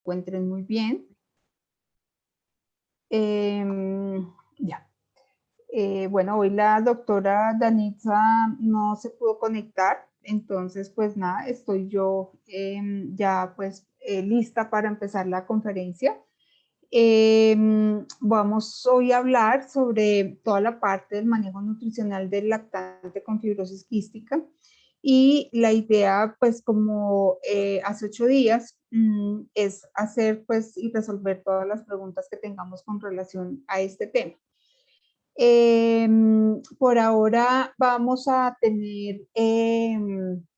encuentren muy bien. Ya. Bueno, hoy la doctora Danitza no se pudo conectar, entonces pues nada, estoy yo ya pues lista para empezar la conferencia. Vamos hoy a hablar sobre toda la parte del manejo nutricional del lactante con fibrosis quística. Y la idea, pues como hace 8 días, es hacer pues y resolver todas las preguntas que tengamos con relación a este tema. Por ahora vamos a tener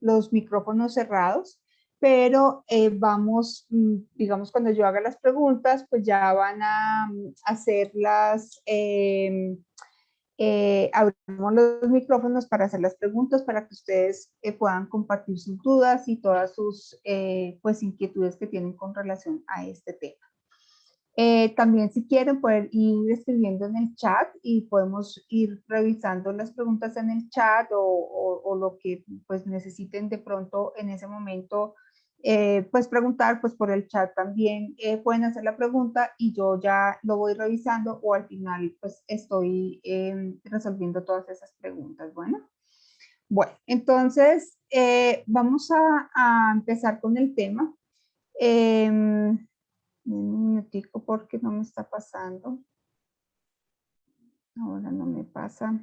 los micrófonos cerrados, pero vamos, digamos, cuando yo haga las preguntas, pues ya van a hacerlas, abrimos los micrófonos para hacer las preguntas, para que ustedes puedan compartir sus dudas y todas sus pues inquietudes que tienen con relación a este tema. También si quieren pueden ir escribiendo en el chat y podemos ir revisando las preguntas en el chat o lo que pues necesiten de pronto en ese momento pues preguntar, pues por el chat también pueden hacer la pregunta y yo ya lo voy revisando o al final pues estoy resolviendo todas esas preguntas. Bueno, entonces vamos a empezar con el tema. Un minutico porque no me está pasando. Ahora no me pasa.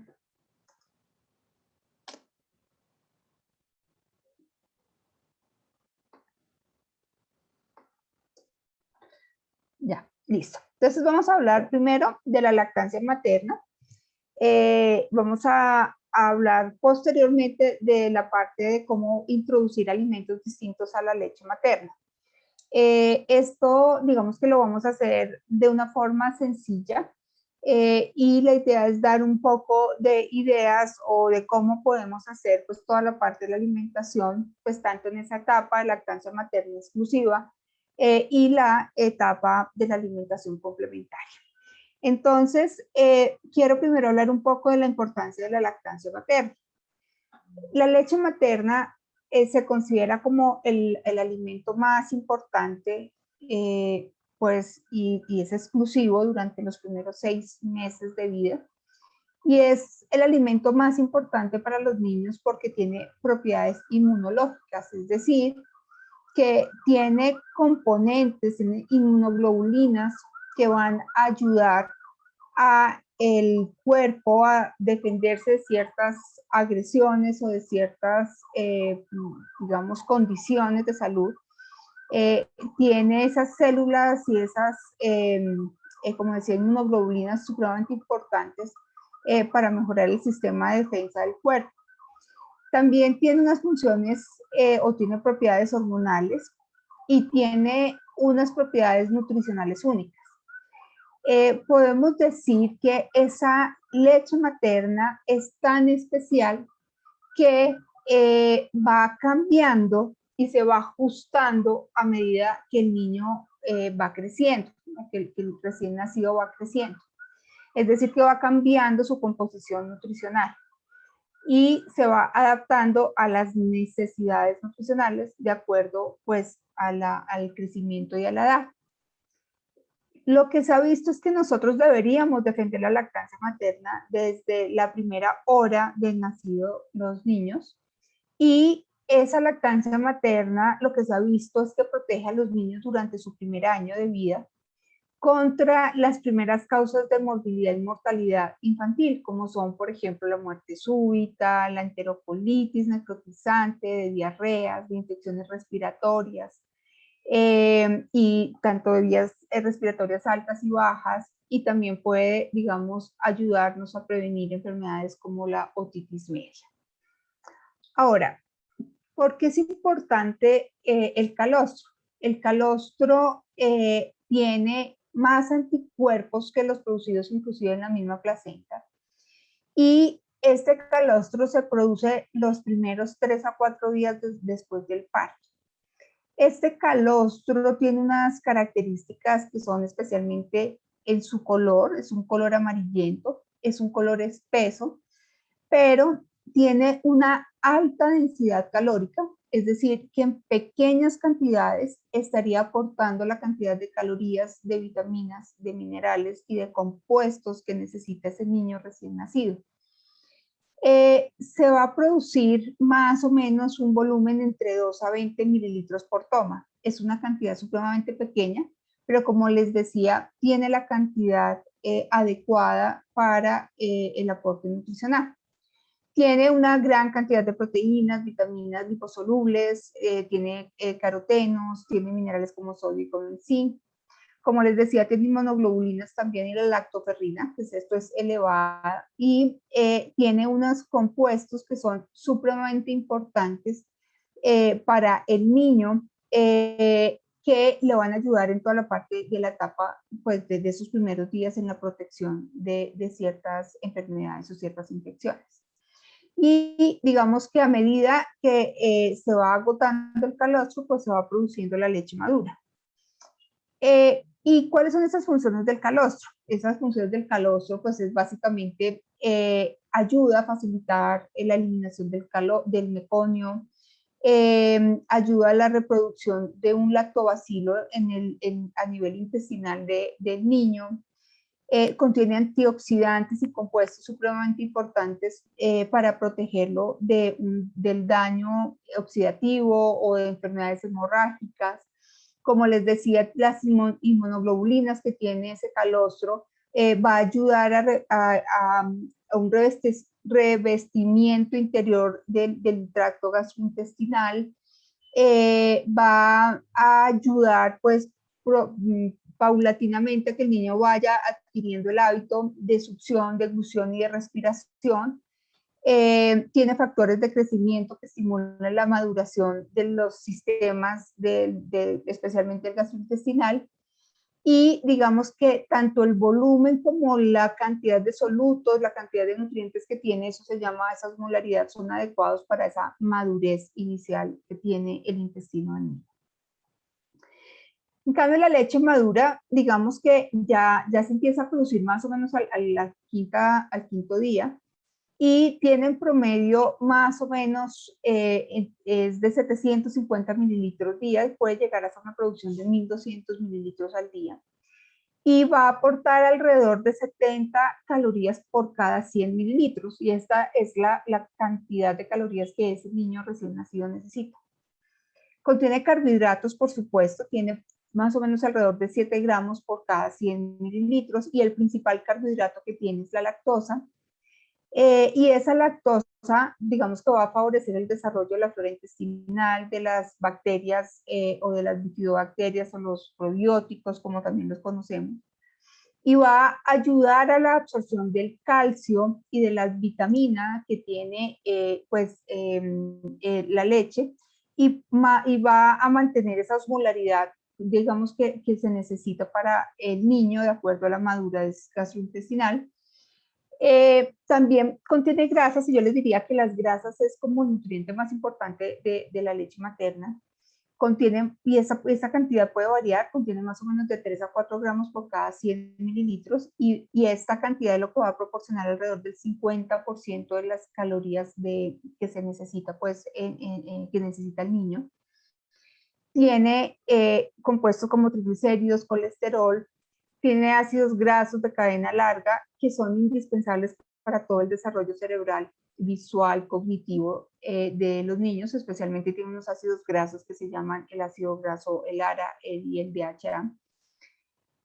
Ya, listo. Entonces vamos a hablar primero de la lactancia materna. Vamos a hablar posteriormente de la parte de cómo introducir alimentos distintos a la leche materna. Esto, digamos que lo vamos a hacer de una forma sencilla y la idea es dar un poco de ideas o de cómo podemos hacer pues toda la parte de la alimentación, pues tanto en esa etapa de lactancia materna exclusiva y la etapa de la alimentación complementaria. Entonces, quiero primero hablar un poco de la importancia de la lactancia materna. La leche materna se considera como el alimento más importante, pues, y es exclusivo durante los primeros 6 meses de vida. Y es el alimento más importante para los niños porque tiene propiedades inmunológicas, es decir, que tiene componentes, tiene inmunoglobulinas que van a ayudar a el cuerpo a defenderse de ciertas agresiones o de ciertas, digamos, condiciones de salud. Tiene esas células y esas, como decía, inmunoglobulinas supremamente importantes para mejorar el sistema de defensa del cuerpo. También tiene unas funciones o tiene propiedades hormonales y tiene unas propiedades nutricionales únicas. Podemos decir que esa leche materna es tan especial que va cambiando y se va ajustando a medida que el niño va creciendo, que el recién nacido va creciendo. Es decir, que va cambiando su composición nutricional y se va adaptando a las necesidades nutricionales de acuerdo pues al crecimiento y a la edad. Lo que se ha visto es que nosotros deberíamos defender la lactancia materna desde la primera hora del nacido los niños y esa lactancia materna lo que se ha visto es que protege a los niños durante su primer año de vida contra las primeras causas de morbilidad y mortalidad infantil, como son, por ejemplo, la muerte súbita, la enterocolitis necrotizante, de diarreas, de infecciones respiratorias, y tanto de vías respiratorias altas y bajas, y también puede, digamos, ayudarnos a prevenir enfermedades como la otitis media. Ahora, ¿por qué es importante el calostro? El calostro tiene más anticuerpos que los producidos inclusive en la misma placenta, y este calostro se produce los primeros 3 a 4 días después del parto. Este calostro tiene unas características que son especialmente en su color, es un color amarillento, es un color espeso, pero tiene una alta densidad calórica, es decir, que en pequeñas cantidades estaría aportando la cantidad de calorías, de vitaminas, de minerales y de compuestos que necesita ese niño recién nacido. Se va a producir más o menos un volumen entre 2 a 20 mililitros por toma. Es una cantidad supremamente pequeña, pero como les decía, tiene la cantidad adecuada para el aporte nutricional. Tiene una gran cantidad de proteínas, vitaminas liposolubles, tiene carotenos, tiene minerales como sodio y como zinc. Como les decía, tiene inmunoglobulinas también y la lactoferrina, pues esto es elevada, y tiene unos compuestos que son supremamente importantes para el niño, que le van a ayudar en toda la parte de la etapa, pues desde sus primeros días en la protección de ciertas enfermedades o ciertas infecciones. Y digamos que a medida que se va agotando el calostro, pues se va produciendo la leche madura. ¿Y cuáles son esas funciones del calostro? Esas funciones del calostro, pues es básicamente ayuda a facilitar la eliminación del meconio, ayuda a la reproducción de un lactobacilo a nivel intestinal del niño, contiene antioxidantes y compuestos supremamente importantes para protegerlo del daño oxidativo o de enfermedades hemorrágicas. Como les decía, las inmunoglobulinas que tiene ese calostro va a ayudar a un revestimiento interior del tracto gastrointestinal, va a ayudar pues paulatinamente a que el niño vaya adquiriendo el hábito de succión, deglución y de respiración. Tiene factores de crecimiento que estimulan la maduración de los sistemas, especialmente el gastrointestinal, y digamos que tanto el volumen como la cantidad de solutos, la cantidad de nutrientes que tiene, eso se llama, esa osmolaridad, son adecuados para esa madurez inicial que tiene el intestino del niño. En cambio, la leche madura, digamos que ya se empieza a producir más o menos al quinto día, y tiene en promedio más o menos es de 750 mililitros día y puede llegar hasta una producción de 1200 mililitros al día. Y va a aportar alrededor de 70 calorías por cada 100 mililitros, y esta es la cantidad de calorías que ese niño recién nacido necesita. Contiene carbohidratos, por supuesto, tiene más o menos alrededor de 7 gramos por cada 100 mililitros, y el principal carbohidrato que tiene es la lactosa. Y esa lactosa, digamos que va a favorecer el desarrollo de la flora intestinal, de las bacterias o de las bifidobacterias o los probióticos, como también los conocemos, y va a ayudar a la absorción del calcio y de las vitaminas que tiene la leche, y va a mantener esa osmolaridad, digamos que se necesita para el niño de acuerdo a la madurez gastrointestinal. También contiene grasas, y yo les diría que las grasas es como el nutriente más importante de la leche materna. Contiene, y esa cantidad puede variar, contiene más o menos de 3 a 4 gramos por cada 100 mililitros, y esta cantidad es lo que va a proporcionar alrededor del 50% de las calorías que se necesita, pues, que necesita el niño. Tiene compuestos como triglicéridos, colesterol, tiene ácidos grasos de cadena larga que son indispensables para todo el desarrollo cerebral, visual, cognitivo de los niños. Especialmente tiene unos ácidos grasos que se llaman el ácido graso, el ARA y el DHA.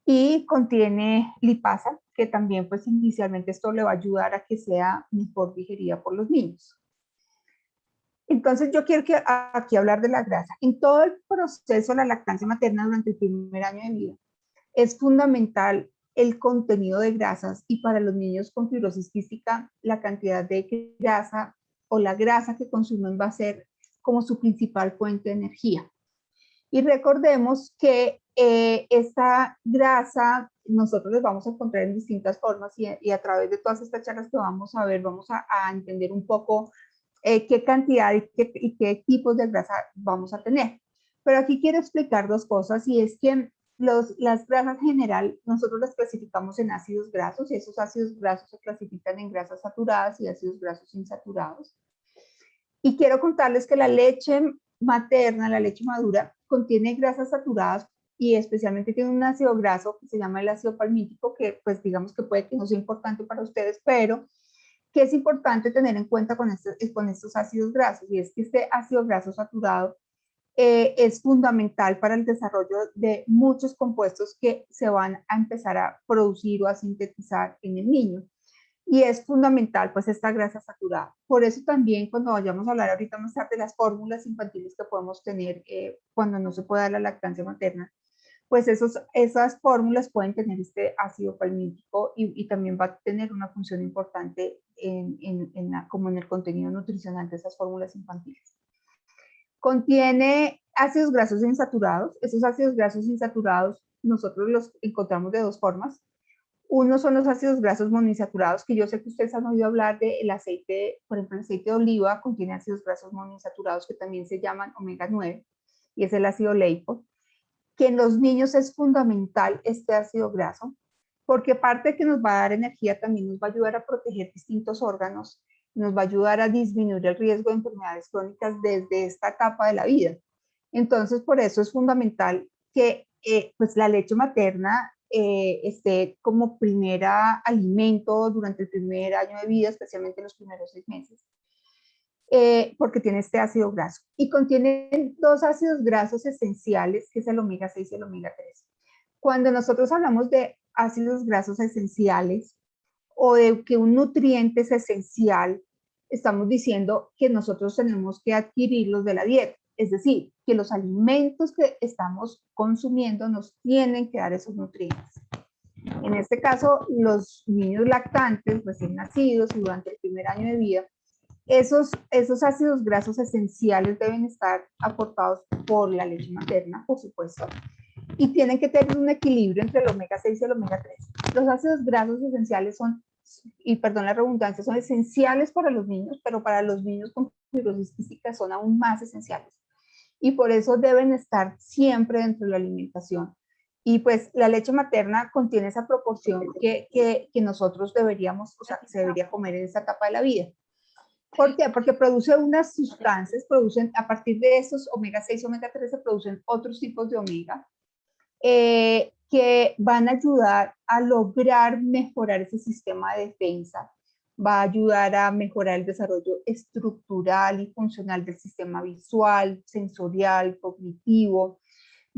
Y contiene lipasa, que también pues inicialmente esto le va a ayudar a que sea mejor digerida por los niños. Entonces yo quiero aquí hablar de la grasa. En todo el proceso de la lactancia materna durante el primer año de vida, es fundamental el contenido de grasas, y para los niños con fibrosis quística, la cantidad de grasa o la grasa que consumen va a ser como su principal fuente de energía. Y recordemos que esta grasa nosotros les vamos a encontrar en distintas formas, y a través de todas estas charlas que vamos a ver, vamos a entender un poco qué cantidad y qué tipos de grasa vamos a tener. Pero aquí quiero explicar dos cosas, y es que las grasas en general nosotros las clasificamos en ácidos grasos, y esos ácidos grasos se clasifican en grasas saturadas y ácidos grasos insaturados. Y quiero contarles que la leche materna, la leche madura, contiene grasas saturadas y especialmente tiene un ácido graso que se llama el ácido palmítico, que pues digamos que puede que no sea importante para ustedes, pero que es importante tener en cuenta con estos ácidos grasos, y es que este ácido graso saturado es fundamental para el desarrollo de muchos compuestos que se van a empezar a producir o a sintetizar en el niño. Y es fundamental pues esta grasa saturada. Por eso también cuando vayamos a hablar ahorita más tarde de las fórmulas infantiles que podemos tener cuando no se puede dar la lactancia materna, pues esas fórmulas pueden tener este ácido palmítico y también va a tener una función importante como en el contenido nutricional de esas fórmulas infantiles. Contiene ácidos grasos insaturados. Esos ácidos grasos insaturados nosotros los encontramos de dos formas. Uno son los ácidos grasos monoinsaturados, que yo sé que ustedes han oído hablar del aceite, por ejemplo, el aceite de oliva contiene ácidos grasos monoinsaturados que también se llaman omega 9 y es el ácido leico, que en los niños es fundamental este ácido graso, porque aparte de que nos va a dar energía, también nos va a ayudar a proteger distintos órganos, nos va a ayudar a disminuir el riesgo de enfermedades crónicas desde esta etapa de la vida. Entonces, por eso es fundamental que pues la leche materna esté como primera alimento durante el primer año de vida, especialmente en los primeros 6 meses, porque tiene este ácido graso. Y contiene dos ácidos grasos esenciales, que es el omega 6 y el omega 3. Cuando nosotros hablamos de ácidos grasos esenciales o de que un nutriente es esencial, estamos diciendo que nosotros tenemos que adquirirlos de la dieta. Es decir, que los alimentos que estamos consumiendo nos tienen que dar esos nutrientes. En este caso, los niños lactantes, recién nacidos y durante el primer año de vida, esos ácidos grasos esenciales deben estar aportados por la leche materna, por supuesto, y tienen que tener un equilibrio entre el omega 6 y el omega 3. Los ácidos grasos esenciales son, y perdón la redundancia, son esenciales para los niños, pero para los niños con fibrosis quística son aún más esenciales. Y por eso deben estar siempre dentro de la alimentación. Y pues la leche materna contiene esa proporción que nosotros deberíamos, o sea, que se debería comer en esta etapa de la vida. ¿Por qué? Porque produce unas sustancias, a partir de estos omega 6 y omega 3 se producen otros tipos de omega que van a ayudar a lograr mejorar ese sistema de defensa, va a ayudar a mejorar el desarrollo estructural y funcional del sistema visual, sensorial, cognitivo,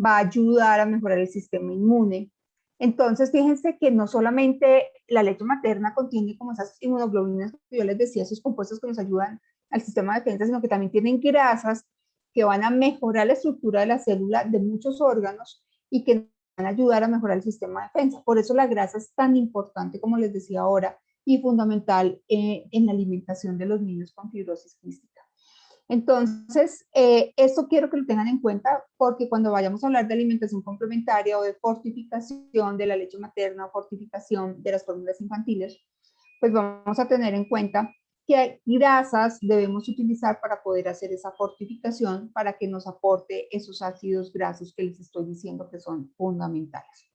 va a ayudar a mejorar el sistema inmune. Entonces, fíjense que no solamente la leche materna contiene como esas inmunoglobulinas que yo les decía, esos compuestos que nos ayudan al sistema de defensa, sino que también tienen grasas que van a mejorar la estructura de la célula de muchos órganos y que van a ayudar a mejorar el sistema de defensa. Por eso la grasa es tan importante, como les decía ahora, y fundamental en la alimentación de los niños con fibrosis quística. Entonces, esto quiero que lo tengan en cuenta porque cuando vayamos a hablar de alimentación complementaria o de fortificación de la leche materna o fortificación de las fórmulas infantiles, pues vamos a tener en cuenta qué grasas debemos utilizar para poder hacer esa fortificación para que nos aporte esos ácidos grasos que les estoy diciendo que son fundamentales.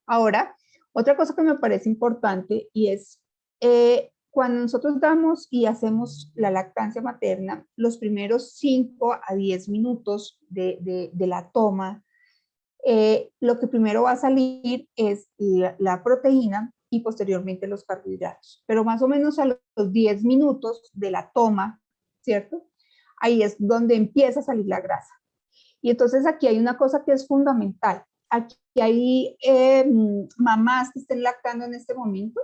Ahora, otra cosa que me parece importante y es cuando nosotros damos y hacemos la lactancia materna, los primeros 5 a 10 minutos de la toma, lo que primero va a salir es la proteína y posteriormente los carbohidratos. Pero más o menos a los 10 minutos de la toma, ¿cierto? Ahí es donde empieza a salir la grasa. Y entonces aquí hay una cosa que es fundamental. Aquí hay mamás que estén lactando en este momento.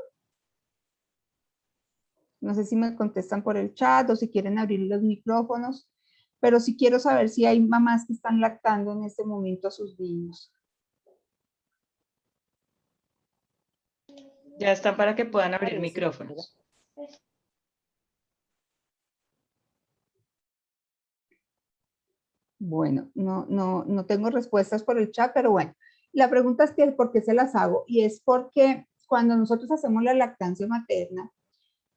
No sé si me contestan por el chat o si quieren abrir los micrófonos, pero sí quiero saber si hay mamás que están lactando en este momento a sus niños. Ya está para que puedan abrir micrófonos. Bueno, no tengo respuestas por el chat, pero bueno, la pregunta es que por qué se las hago, y es porque cuando nosotros hacemos la lactancia materna,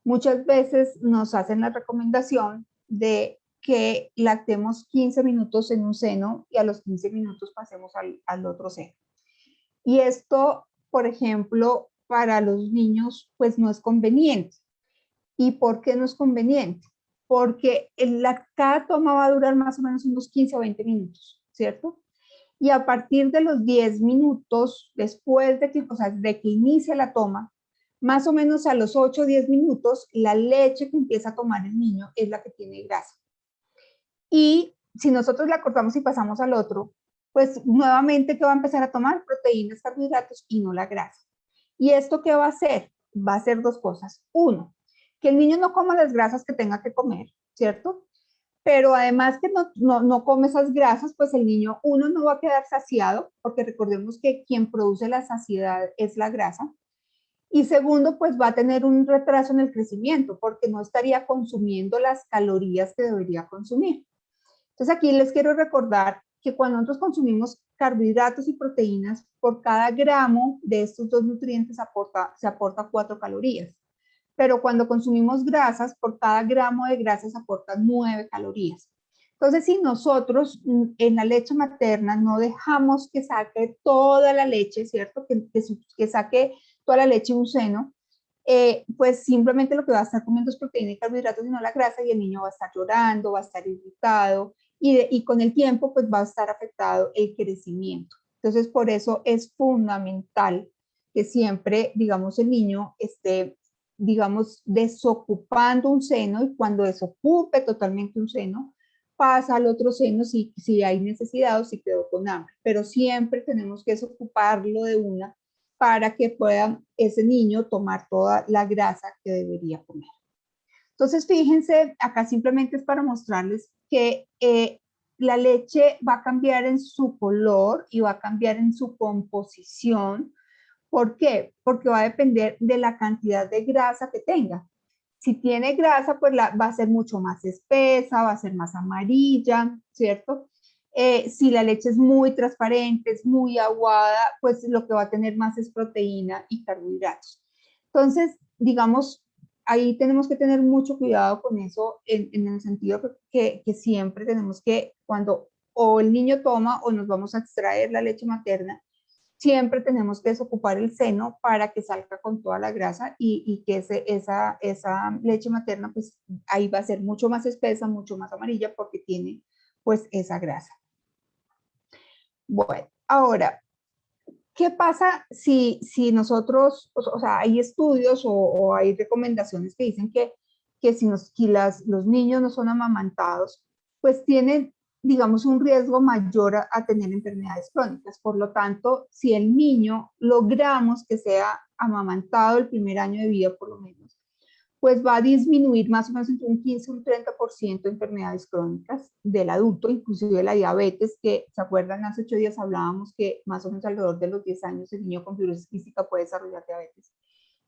muchas veces nos hacen la recomendación de que lactemos 15 minutos en un seno y a los 15 minutos pasemos al otro seno. Y esto, por ejemplo, para los niños, pues no es conveniente. ¿Y por qué no es conveniente? porque cada toma va a durar más o menos unos 15 o 20 minutos, ¿cierto? Y a partir de los 10 minutos, después de que, o sea, de que inicia la toma, más o menos a los 8 o 10 minutos, la leche que empieza a tomar el niño es la que tiene grasa. Y si nosotros la cortamos y pasamos al otro, pues nuevamente, ¿qué va a empezar a tomar? Proteínas, carbohidratos y no la grasa. ¿Y esto qué va a hacer? Va a hacer dos cosas. Uno, que el niño no coma las grasas que tenga que comer, ¿cierto? Pero además que no come esas grasas, pues el niño, uno, no va a quedar saciado, porque recordemos que quien produce la saciedad es la grasa. Y segundo, pues va a tener un retraso en el crecimiento, porque no estaría consumiendo las calorías que debería consumir. Entonces aquí les quiero recordar que cuando nosotros consumimos carbohidratos y proteínas, por cada gramo de estos dos nutrientes se aporta 4 calorías. Pero cuando consumimos grasas, por cada gramo de grasas aporta 9 calorías. Entonces, si nosotros en la leche materna no dejamos que saque toda la leche, ¿cierto? Que saque toda la leche de un seno, pues simplemente lo que va a estar comiendo es proteína y carbohidratos y no la grasa, y el niño va a estar llorando, va a estar irritado, y con el tiempo pues va a estar afectado el crecimiento. Entonces, por eso es fundamental que siempre, digamos, el niño esté, digamos, desocupando un seno, y cuando desocupe totalmente un seno, pasa al otro seno si hay necesidad o si quedó con hambre. Pero siempre tenemos que desocuparlo de una para que pueda ese niño tomar toda la grasa que debería comer. Entonces, fíjense, acá simplemente es para mostrarles que la leche va a cambiar en su color y va a cambiar en su composición. ¿Por qué? Porque va a depender de la cantidad de grasa que tenga. Si tiene grasa, pues va a ser mucho más espesa, va a ser más amarilla, ¿cierto? Si la leche es muy transparente, es muy aguada, pues lo que va a tener más es proteína y carbohidratos. Entonces, digamos, ahí tenemos que tener mucho cuidado con eso, en el sentido que siempre tenemos que, cuando o el niño toma o nos vamos a extraer la leche materna, siempre tenemos que desocupar el seno para que salga con toda la grasa, y que esa leche materna, pues ahí va a ser mucho más espesa, mucho más amarilla, porque tiene pues esa grasa. Bueno, ahora, ¿qué pasa si nosotros, o sea, hay estudios o hay recomendaciones que dicen que si los niños no son amamantados, pues tienen, digamos, un riesgo mayor a tener enfermedades crónicas? Por lo tanto, si el niño logramos que sea amamantado el primer año de vida por lo menos, pues va a disminuir más o menos entre un 15 y un 30% de enfermedades crónicas del adulto, inclusive la diabetes, que se acuerdan, hace 8 días hablábamos que más o menos alrededor de los 10 años el niño con fibrosis quística puede desarrollar diabetes,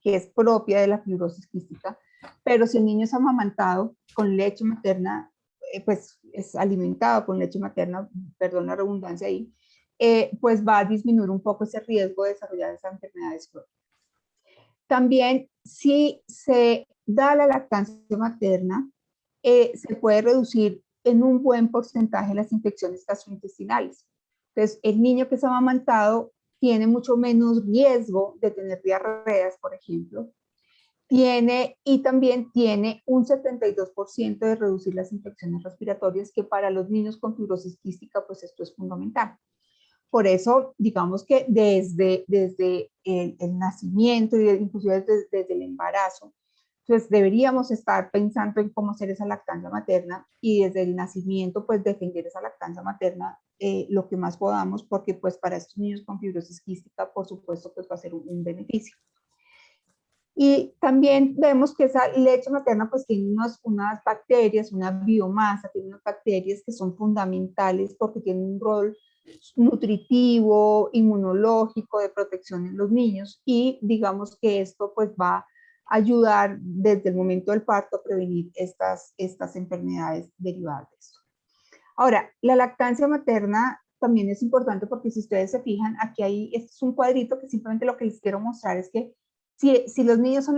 que es propia de la fibrosis quística. Pero si el niño es amamantado con leche materna, pues es alimentado con leche materna, perdón la redundancia ahí, pues va a disminuir un poco ese riesgo de desarrollar esas enfermedades crónicas. También, si se da la lactancia materna, se puede reducir en un buen porcentaje las infecciones gastrointestinales. Entonces, el niño que es amamantado tiene mucho menos riesgo de tener diarreas, por ejemplo, y también tiene un 72% de reducir las infecciones respiratorias, que para los niños con fibrosis quística, pues esto es fundamental. Por eso, digamos que desde el nacimiento y inclusive desde el embarazo, pues deberíamos estar pensando en cómo hacer esa lactancia materna, y desde el nacimiento pues defender esa lactancia materna lo que más podamos, porque pues para estos niños con fibrosis quística, por supuesto, pues va a ser un beneficio. Y también vemos que esa leche materna pues tiene unas bacterias, una biomasa, tiene unas bacterias que son fundamentales porque tienen un rol nutritivo, inmunológico, de protección en los niños, y digamos que esto pues va a ayudar desde el momento del parto a prevenir estas enfermedades derivadas de esto. Ahora, la lactancia materna también es importante porque, si ustedes se fijan, aquí este es un cuadrito que simplemente lo que les quiero mostrar es que si los niños son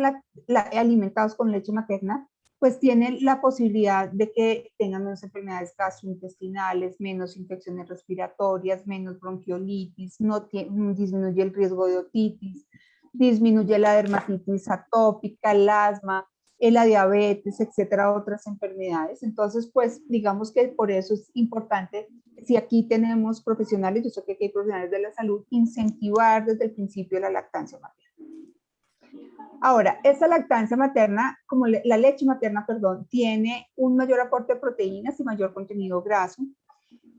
alimentados con leche materna, pues tienen la posibilidad de que tengan menos enfermedades gastrointestinales, menos infecciones respiratorias, menos bronquiolitis, disminuye el riesgo de otitis, disminuye la dermatitis atópica, el asma, la diabetes, etcétera, otras enfermedades. Entonces, pues, digamos que por eso es importante, si aquí tenemos profesionales, yo sé que aquí hay profesionales de la salud, incentivar desde el principio la lactancia materna. Ahora, esta lactancia materna, como la leche materna, perdón, tiene un mayor aporte de proteínas y mayor contenido graso.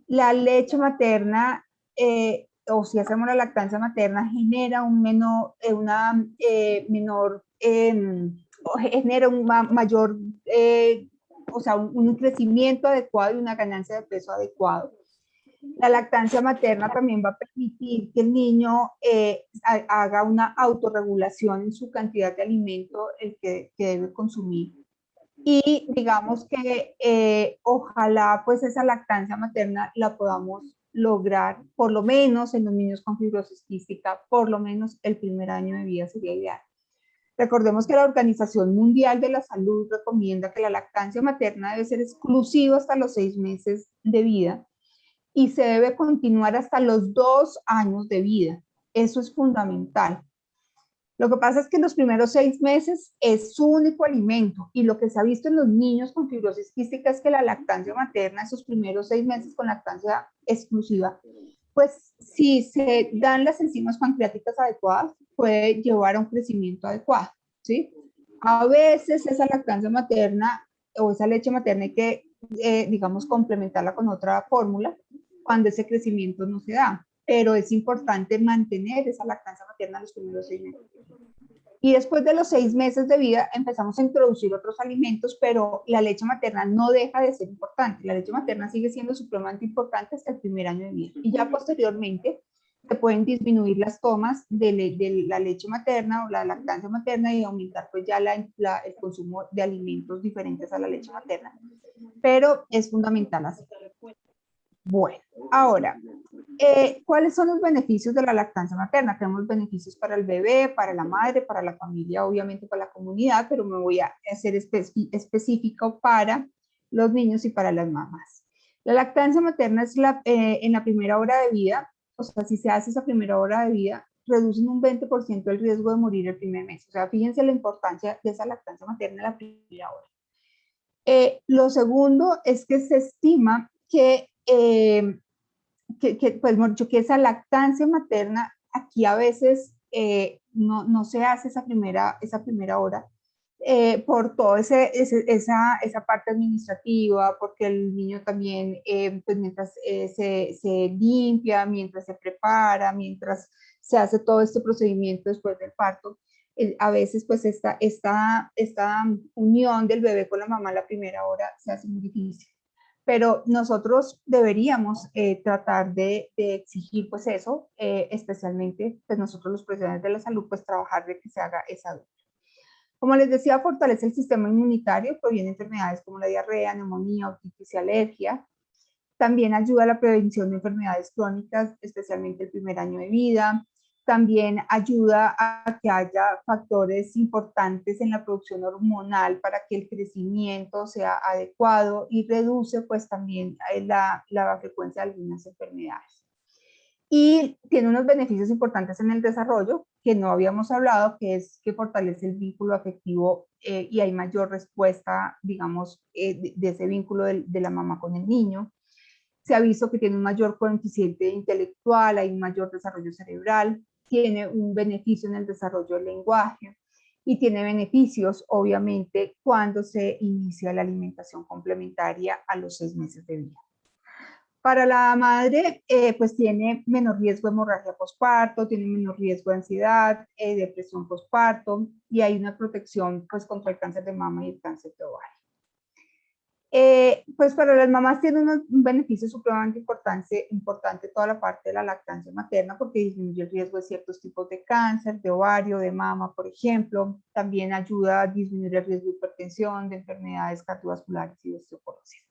La leche materna, o si hacemos la lactancia materna, genera genera un mayor, o sea, un crecimiento adecuado y una ganancia de peso adecuado. La lactancia materna también va a permitir que el niño haga una autorregulación en su cantidad de alimento el que debe consumir. Y digamos que ojalá pues esa lactancia materna la podamos lograr, por lo menos en los niños con fibrosis quística, por lo menos el primer año de vida sería ideal. Recordemos que la Organización Mundial de la Salud recomienda que la lactancia materna debe ser exclusiva hasta los 6 meses de vida y se debe continuar hasta los 2 años de vida. Eso es fundamental. Lo que pasa es que en los primeros 6 meses es su único alimento y lo que se ha visto en los niños con fibrosis quística es que la lactancia materna, esos primeros 6 meses con lactancia exclusiva, pues si se dan las enzimas pancreáticas adecuadas, puede llevar a un crecimiento adecuado, ¿sí? A veces esa lactancia materna o esa leche materna hay que, digamos, complementarla con otra fórmula cuando ese crecimiento no se da, pero es importante mantener esa lactancia materna los primeros 6 meses. Y después de los 6 meses de vida empezamos a introducir otros alimentos, pero la leche materna no deja de ser importante. La leche materna sigue siendo supremamente importante hasta el primer año de vida. Y ya posteriormente se pueden disminuir las tomas de la leche materna o la lactancia materna y aumentar pues ya el consumo de alimentos diferentes a la leche materna. Pero es fundamental así. Bueno, ahora, ¿cuáles son los beneficios de la lactancia materna? Tenemos beneficios para el bebé, para la madre, para la familia, obviamente para la comunidad, pero me voy a hacer específico para los niños y para las mamás. La lactancia materna es en la primera hora de vida, o sea, si se hace esa primera hora de vida, reducen un 20% el riesgo de morir el primer mes. O sea, fíjense la importancia de esa lactancia materna en la primera hora. Lo segundo es que se estima que pues mucho que esa lactancia materna aquí a veces no se hace esa primera hora por toda esa parte administrativa, porque el niño también, pues mientras se limpia, mientras se prepara, mientras se hace todo este procedimiento después del parto, a veces pues esta unión del bebé con la mamá la primera hora se hace muy difícil. Pero nosotros deberíamos tratar de exigir pues eso, especialmente pues nosotros los profesionales de la salud, pues trabajar de que se haga esa dosis. Como les decía, fortalece el sistema inmunitario, previene enfermedades como la diarrea, neumonía, otitis y alergia. También ayuda a la prevención de enfermedades crónicas, especialmente el primer año de vida. También ayuda a que haya factores importantes en la producción hormonal para que el crecimiento sea adecuado y reduce pues también la frecuencia de algunas enfermedades. Y tiene unos beneficios importantes en el desarrollo que no habíamos hablado, que es que fortalece el vínculo afectivo y hay mayor respuesta, digamos, de ese vínculo de la mamá con el niño. Se ha visto que tiene un mayor coeficiente intelectual, hay un mayor desarrollo cerebral, tiene un beneficio en el desarrollo del lenguaje y tiene beneficios, obviamente, cuando se inicia la alimentación complementaria a los 6 meses de vida. Para la madre, pues tiene menor riesgo de hemorragia postparto, tiene menor riesgo de ansiedad, depresión postparto y hay una protección pues contra el cáncer de mama y el cáncer de ovario. Pues para las mamás tiene un beneficio supremamente importante toda la parte de la lactancia materna porque disminuye el riesgo de ciertos tipos de cáncer, de ovario, de mama, por ejemplo. También ayuda a disminuir el riesgo de hipertensión, de enfermedades cardiovasculares y de osteoporosis.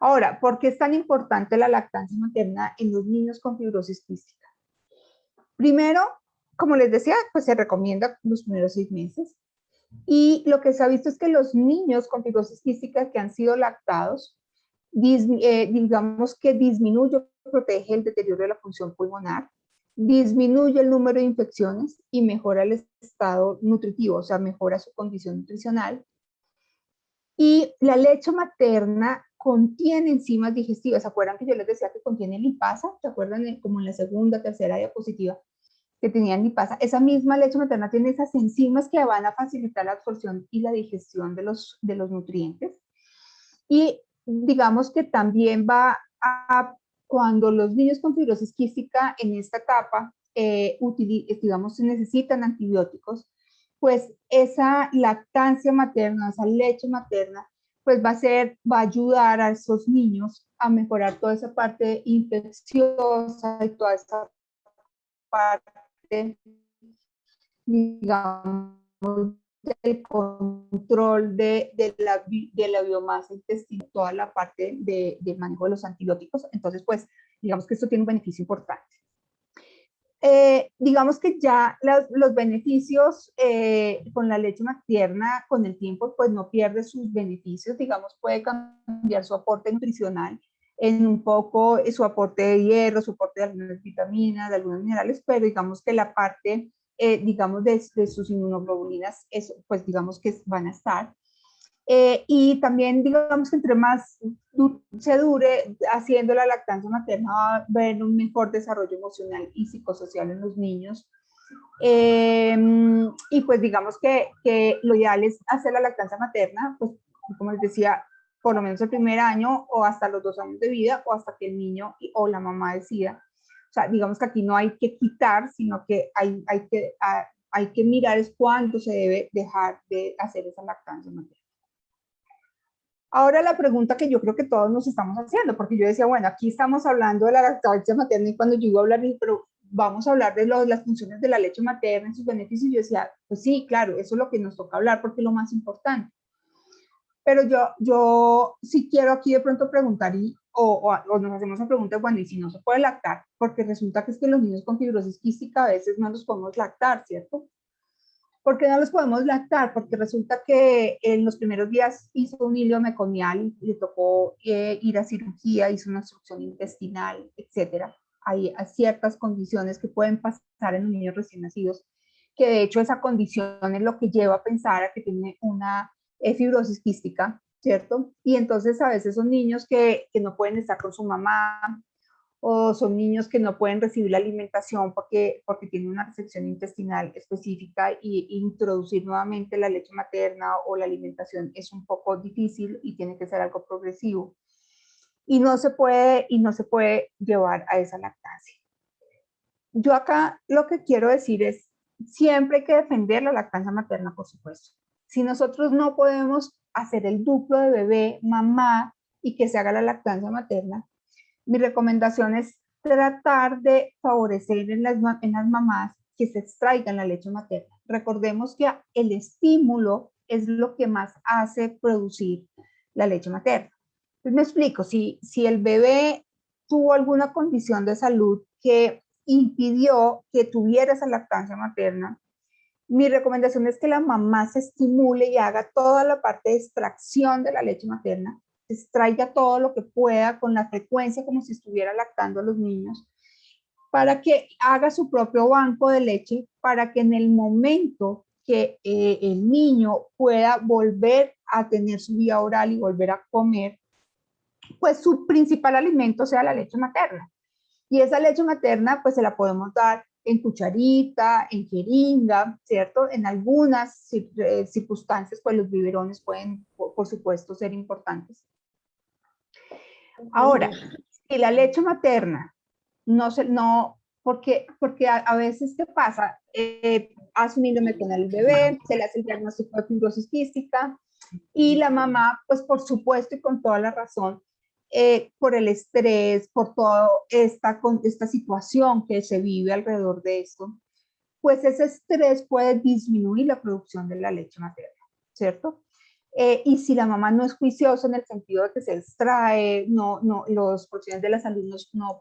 Ahora, ¿por qué es tan importante la lactancia materna en los niños con fibrosis quística? Primero, como les decía, pues se recomienda los primeros 6 meses. Y lo que se ha visto es que los niños con fibrosis quística que han sido lactados, digamos que disminuye o protege el deterioro de la función pulmonar, disminuye el número de infecciones y mejora el estado nutritivo, o sea, mejora su condición nutricional. Y la leche materna contiene enzimas digestivas. ¿Se acuerdan que yo les decía que contiene lipasa? ¿Se acuerdan como en la segunda, tercera diapositiva que tenían lipasa? Esa misma leche materna tiene esas enzimas que van a facilitar la absorción y la digestión de los nutrientes. Y digamos que también va a, cuando los niños con fibrosis quística en esta etapa, digamos, necesitan antibióticos, pues esa lactancia materna, esa leche materna, pues va a ayudar a esos niños a mejorar toda esa parte infecciosa y toda esa parte, digamos, del control de la biomasa intestinal, toda la parte de manejo de los antibióticos. Entonces, pues, digamos que esto tiene un beneficio importante. Digamos que ya los beneficios con la leche materna con el tiempo pues no pierde sus beneficios, digamos puede cambiar su aporte nutricional en un poco su aporte de hierro, su aporte de algunas vitaminas, de algunos minerales, pero digamos que la parte digamos de sus inmunoglobulinas, eso, pues digamos que van a estar. Y también, digamos que entre más se dure haciendo la lactancia materna, va a haber un mejor desarrollo emocional y psicosocial en los niños. Y pues digamos que lo ideal es hacer la lactancia materna, pues como les decía, por lo menos el primer año o hasta los 2 años de vida o hasta que el niño o la mamá decida. O sea, digamos que aquí no hay que quitar, sino que hay que mirar es cuándo se debe dejar de hacer esa lactancia materna. Ahora la pregunta que yo creo que todos nos estamos haciendo, porque yo decía, bueno, aquí estamos hablando de la lactancia materna y cuando yo iba a hablar, pero vamos a hablar de las funciones de la leche materna y sus beneficios, yo decía, pues sí, claro, eso es lo que nos toca hablar porque es lo más importante. Pero yo sí quiero aquí de pronto preguntar o nos hacemos la pregunta, bueno, ¿y si no se puede lactar? Porque resulta que es que los niños con fibrosis quística a veces no los podemos lactar, ¿cierto? ¿Por qué no los podemos lactar? Porque resulta que en los primeros días hizo un hilo meconial, le tocó ir a cirugía, hizo una obstrucción intestinal, etcétera. Hay ciertas condiciones que pueden pasar en los niños recién nacidos, que de hecho esa condición es lo que lleva a pensar a que tiene una fibrosis quística, ¿cierto? Y entonces a veces son niños que no pueden estar con su mamá, o son niños que no pueden recibir la alimentación porque tienen una recepción intestinal específica y introducir nuevamente la leche materna o la alimentación es un poco difícil y tiene que ser algo progresivo. Y no se puede llevar a esa lactancia. Yo acá lo que quiero decir es, siempre hay que defender la lactancia materna, por supuesto. Si nosotros no podemos hacer el duplo de bebé, mamá, y que se haga la lactancia materna, mi recomendación es tratar de favorecer en las mamás que se extraigan la leche materna. Recordemos que el estímulo es lo que más hace producir la leche materna. Entonces me explico, si el bebé tuvo alguna condición de salud que impidió que tuviera esa lactancia materna, mi recomendación es que la mamá se estimule y haga toda la parte de extracción de la leche materna, extraiga todo lo que pueda con la frecuencia como si estuviera lactando a los niños, para que haga su propio banco de leche, para que en el momento que el niño pueda volver a tener su vía oral y volver a comer, pues su principal alimento sea la leche materna. Y esa leche materna, pues se la podemos dar en cucharita, en jeringa, ¿cierto? En algunas circunstancias, pues los biberones pueden, por supuesto, ser importantes. Ahora, si la leche materna porque a veces, ¿qué pasa? Hace un hilo meconal el bebé, se le hace el diagnóstico de fibrosis quística y la mamá, pues por supuesto y con toda la razón, por el estrés, por toda esta situación que se vive alrededor de esto, pues ese estrés puede disminuir la producción de la leche materna, ¿cierto? Y si la mamá no es juiciosa en el sentido de que se extrae, los profesionales de la salud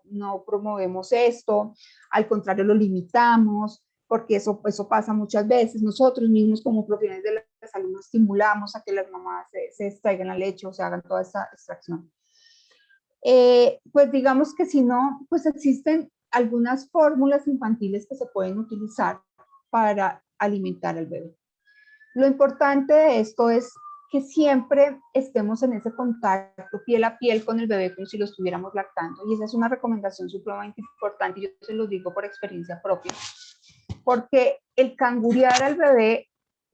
no promovemos esto, al contrario lo limitamos, porque eso pasa muchas veces. Nosotros mismos como profesionales de la salud nos estimulamos a que las mamás se extraigan la leche o se hagan toda esta extracción. Pues digamos que si no, pues existen algunas fórmulas infantiles que se pueden utilizar para alimentar al bebé. Lo importante de esto es que siempre estemos en ese contacto piel a piel con el bebé como si lo estuviéramos lactando, y esa es una recomendación supremamente importante, y yo se los digo por experiencia propia, porque el cangurear al bebé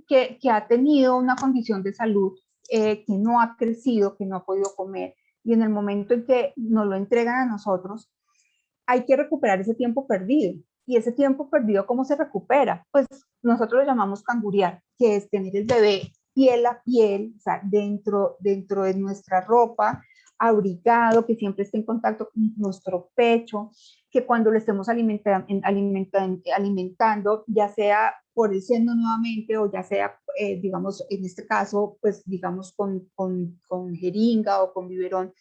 que ha tenido una condición de salud, que no ha crecido, que no ha podido comer, y en el momento en que nos lo entregan a nosotros, hay que recuperar ese tiempo perdido. Y ese tiempo perdido, ¿cómo se recupera? Pues nosotros lo llamamos cangurear, que es tener el bebé piel a piel, o sea, dentro de nuestra ropa, abrigado, que siempre esté en contacto con nuestro pecho, que cuando lo estemos alimentando, ya sea por el seno nuevamente o ya sea, digamos, en este caso, pues digamos con jeringa o con biberón,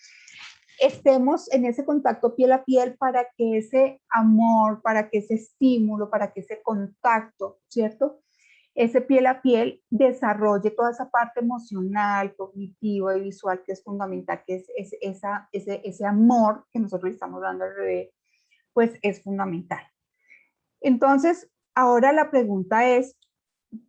estemos en ese contacto piel a piel para que ese amor, para que ese estímulo, para que ese contacto, ¿cierto? Ese piel a piel desarrolle toda esa parte emocional, cognitiva y visual que es fundamental, que es ese amor que nosotros le estamos dando al bebé, pues es fundamental. Entonces, ahora la pregunta es,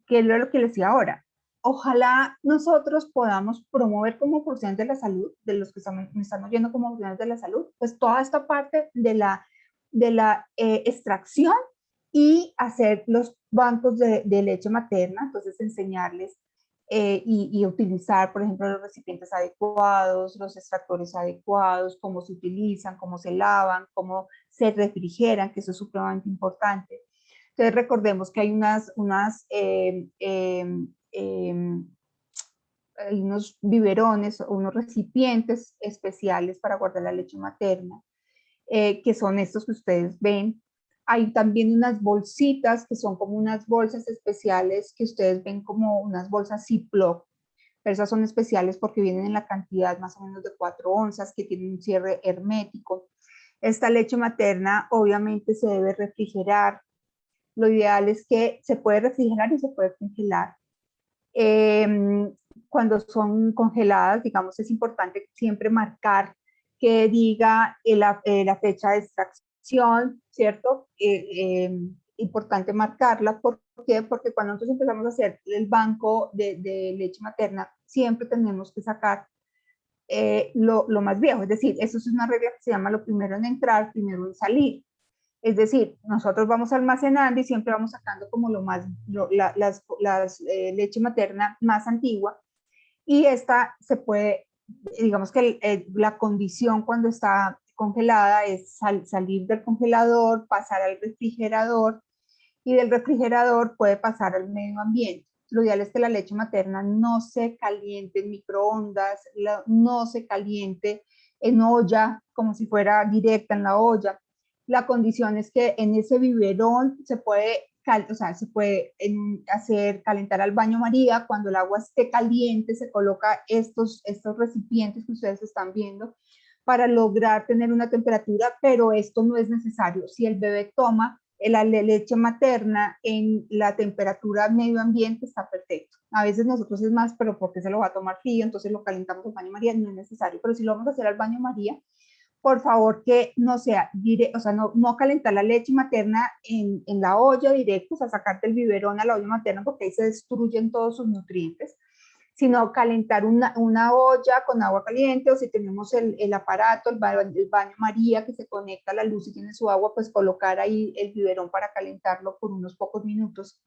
¿qué es lo que les decía ahora? Ojalá nosotros podamos promover como profesionales de la salud, de los que me están oyendo como profesionales de la salud, pues toda esta parte de la extracción y hacer los bancos de leche materna, entonces enseñarles y utilizar, por ejemplo, los recipientes adecuados, los extractores adecuados, cómo se utilizan, cómo se lavan, cómo se refrigeran, que eso es supremamente importante. Entonces recordemos que hay hay unos biberones o unos recipientes especiales para guardar la leche materna, que son estos que ustedes ven. Hay también unas bolsitas que son como unas bolsas especiales que ustedes ven como unas bolsas Ziploc, pero esas son especiales porque vienen en la cantidad más o menos de 4 onzas, que tienen un cierre hermético. Esta leche materna obviamente se debe refrigerar. Lo ideal es que se puede refrigerar y se puede congelar. Cuando son congeladas, digamos, es importante siempre marcar que diga la fecha de extracción, ¿cierto? Importante marcarla. ¿Por qué? Porque cuando nosotros empezamos a hacer el banco de leche materna, siempre tenemos que sacar lo más viejo. Es decir, eso es una regla que se llama lo primero en entrar, primero en salir. Es decir, nosotros vamos almacenando y siempre vamos sacando como las leche materna más antigua, y esta se puede, digamos que la condición cuando está congelada es salir del congelador, pasar al refrigerador, y del refrigerador puede pasar al medio ambiente. Lo ideal es que la leche materna no se caliente en microondas, no se caliente en olla, como si fuera directa en la olla. La condición es que en ese biberón se puede, se puede hacer calentar al baño María. Cuando el agua esté caliente, se coloca estos recipientes que ustedes están viendo para lograr tener una temperatura, pero esto no es necesario. Si el bebé toma la leche materna en la temperatura medio ambiente, está perfecto. A veces nosotros es más, pero porque se lo va a tomar frío, entonces lo calentamos al baño María, no es necesario. Pero si lo vamos a hacer al baño María, por favor que no sea directo, o sea, no calentar la leche materna en la olla directo, o sea, sacarte el biberón a la olla materna porque ahí se destruyen todos sus nutrientes, sino calentar una olla con agua caliente, o si tenemos el aparato, el baño María que se conecta a la luz y tiene su agua, pues colocar ahí el biberón para calentarlo por unos pocos minutos,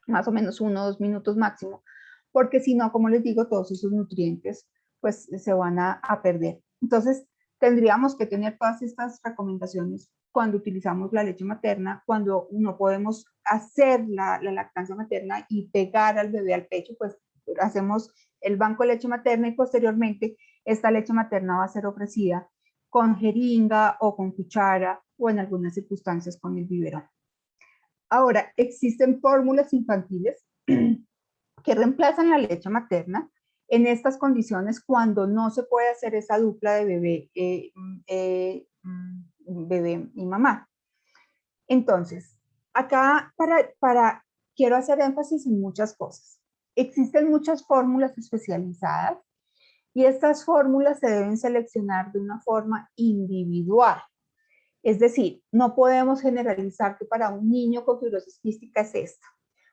más o menos 1 o 2 minutos máximo, porque si no, como les digo, todos esos nutrientes pues se van a perder. Entonces, tendríamos que tener todas estas recomendaciones cuando utilizamos la leche materna, cuando no podemos hacer la lactancia materna y pegar al bebé al pecho, pues hacemos el banco de leche materna, y posteriormente esta leche materna va a ser ofrecida con jeringa o con cuchara, o en algunas circunstancias con el biberón. Ahora, existen fórmulas infantiles que reemplazan la leche materna en estas condiciones cuando no se puede hacer esa dupla de bebé y mamá. Entonces, acá quiero hacer énfasis en muchas cosas. Existen muchas fórmulas especializadas, y estas fórmulas se deben seleccionar de una forma individual. Es decir, no podemos generalizar que para un niño con fibrosis quística es esto,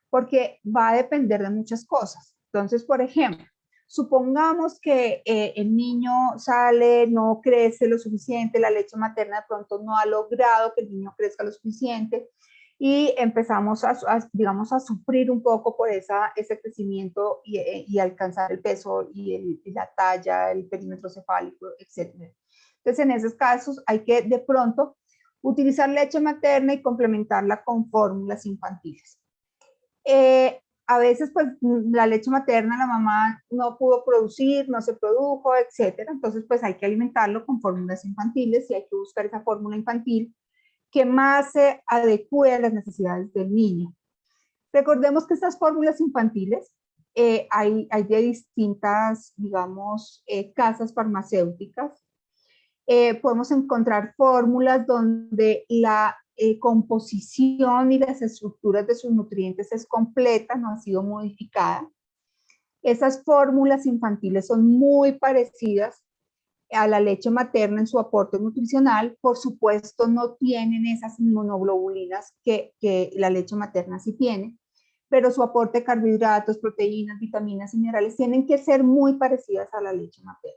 porque va a depender de muchas cosas. Entonces, por ejemplo, supongamos que el niño sale, no crece lo suficiente, la leche materna de pronto no ha logrado que el niño crezca lo suficiente y empezamos digamos, a sufrir un poco por ese crecimiento y alcanzar el peso y la talla, el perímetro cefálico, etc. Entonces, en esos casos hay que de pronto utilizar leche materna y complementarla con fórmulas infantiles. A veces, pues, la leche materna la mamá no pudo producir, no se produjo, etcétera. Entonces, pues, hay que alimentarlo con fórmulas infantiles y hay que buscar esa fórmula infantil que más se adecue a las necesidades del niño. Recordemos que estas fórmulas infantiles hay de distintas, digamos, casas farmacéuticas. Podemos encontrar fórmulas donde la composición y las estructuras de sus nutrientes es completa, no ha sido modificada. Esas fórmulas infantiles son muy parecidas a la leche materna en su aporte nutricional. Por supuesto, no tienen esas inmunoglobulinas que la leche materna sí tiene, pero su aporte de carbohidratos, proteínas, vitaminas y minerales tienen que ser muy parecidas a la leche materna.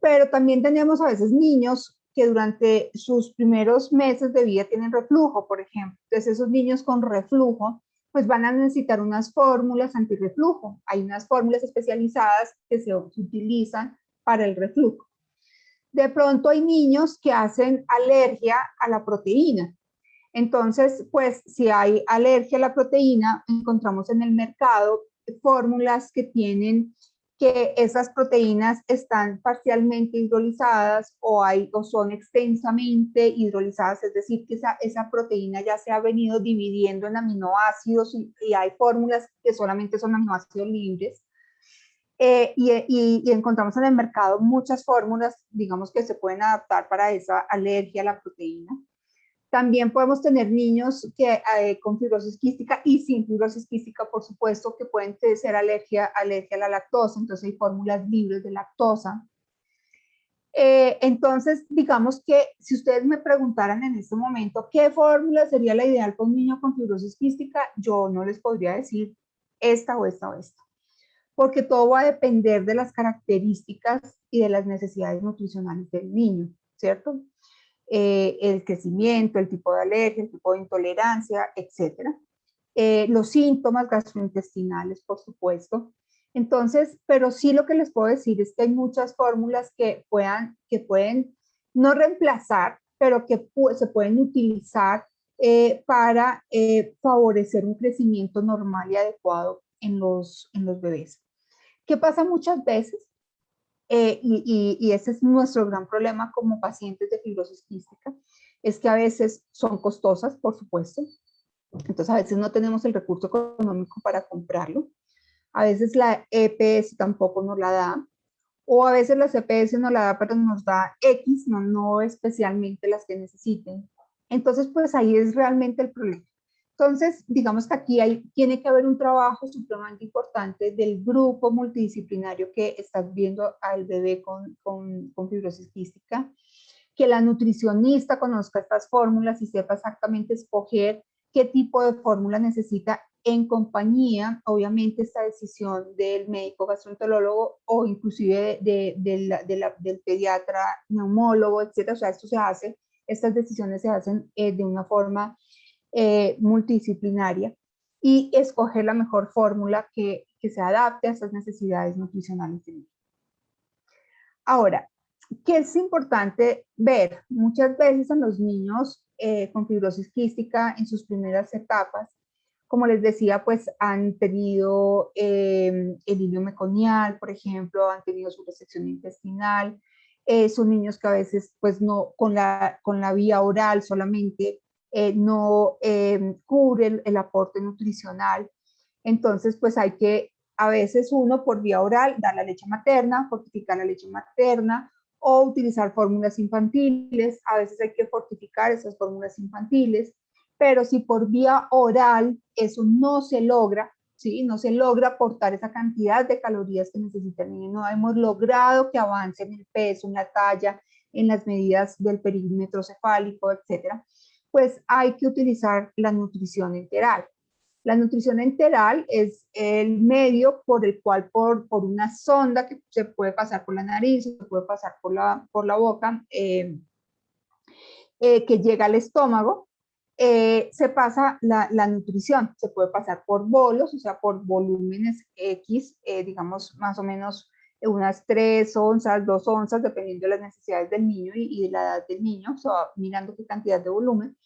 Pero también tenemos a veces niños que durante sus primeros meses de vida tienen reflujo, por ejemplo. Entonces, esos niños con reflujo, pues van a necesitar unas fórmulas antirreflujo. Hay unas fórmulas especializadas que se utilizan para el reflujo. De pronto hay niños que hacen alergia a la proteína. Entonces, pues si hay alergia a la proteína, encontramos en el mercado fórmulas que tienen que esas proteínas están parcialmente hidrolizadas o son extensamente hidrolizadas, es decir, que esa proteína ya se ha venido dividiendo en aminoácidos y hay fórmulas que solamente son aminoácidos libres. Y encontramos en el mercado muchas fórmulas, digamos, que se pueden adaptar para esa alergia a la proteína. También podemos tener niños con fibrosis quística y sin fibrosis quística, por supuesto, que pueden ser alergia a la lactosa, entonces hay fórmulas libres de lactosa. Entonces, digamos que si ustedes me preguntaran en este momento qué fórmula sería la ideal para un niño con fibrosis quística, yo no les podría decir esta o esta o esta, porque todo va a depender de las características y de las necesidades nutricionales del niño, ¿cierto? El crecimiento, el tipo de alergia, el tipo de intolerancia, etc. Los síntomas gastrointestinales, por supuesto. Entonces, pero sí lo que les puedo decir es que hay muchas fórmulas que pueden no reemplazar, pero que se pueden utilizar para favorecer un crecimiento normal y adecuado en los bebés. ¿Qué pasa muchas veces? Y ese es nuestro gran problema como pacientes de fibrosis quística, es que a veces son costosas, por supuesto. Entonces a veces no tenemos el recurso económico para comprarlo. A veces la EPS tampoco nos la da. O a veces la EPS nos la da, pero nos da X, no especialmente las que necesiten. Entonces, pues ahí es realmente el problema. Entonces, digamos que aquí tiene que haber un trabajo supremamente importante del grupo multidisciplinario que está viendo al bebé con fibrosis quística, que la nutricionista conozca estas fórmulas y sepa exactamente escoger qué tipo de fórmula necesita en compañía, obviamente, esta decisión del médico gastroenterólogo o inclusive del pediatra, neumólogo, etcétera. O sea, estas decisiones se hacen de una forma multidisciplinaria y escoger la mejor fórmula que se adapte a esas necesidades nutricionales del niño. Ahora, ¿qué es importante ver? Muchas veces en los niños con fibrosis quística en sus primeras etapas, como les decía, pues han tenido el hilio meconial, por ejemplo, han tenido su resección intestinal, son niños que a veces pues no, con la vía oral solamente no cubre el aporte nutricional. Entonces, pues hay que, a veces uno por vía oral, dar la leche materna, fortificar la leche materna o utilizar fórmulas infantiles. A veces hay que fortificar esas fórmulas infantiles, pero si por vía oral eso no se logra, ¿sí? No se logra aportar esa cantidad de calorías que necesita el niño, no hemos logrado que avance en el peso, en la talla, en las medidas del perímetro cefálico, etcétera, pues hay que utilizar la nutrición enteral. La nutrición enteral es el medio por el cual por una sonda que se puede pasar por la nariz, se puede pasar por la boca, que llega al estómago, se pasa la nutrición. Se puede pasar por bolos, o sea, por volúmenes X, digamos más o menos unas 3 onzas, 2 onzas, dependiendo de las necesidades del niño y de la edad del niño, o sea, mirando qué cantidad de volumen.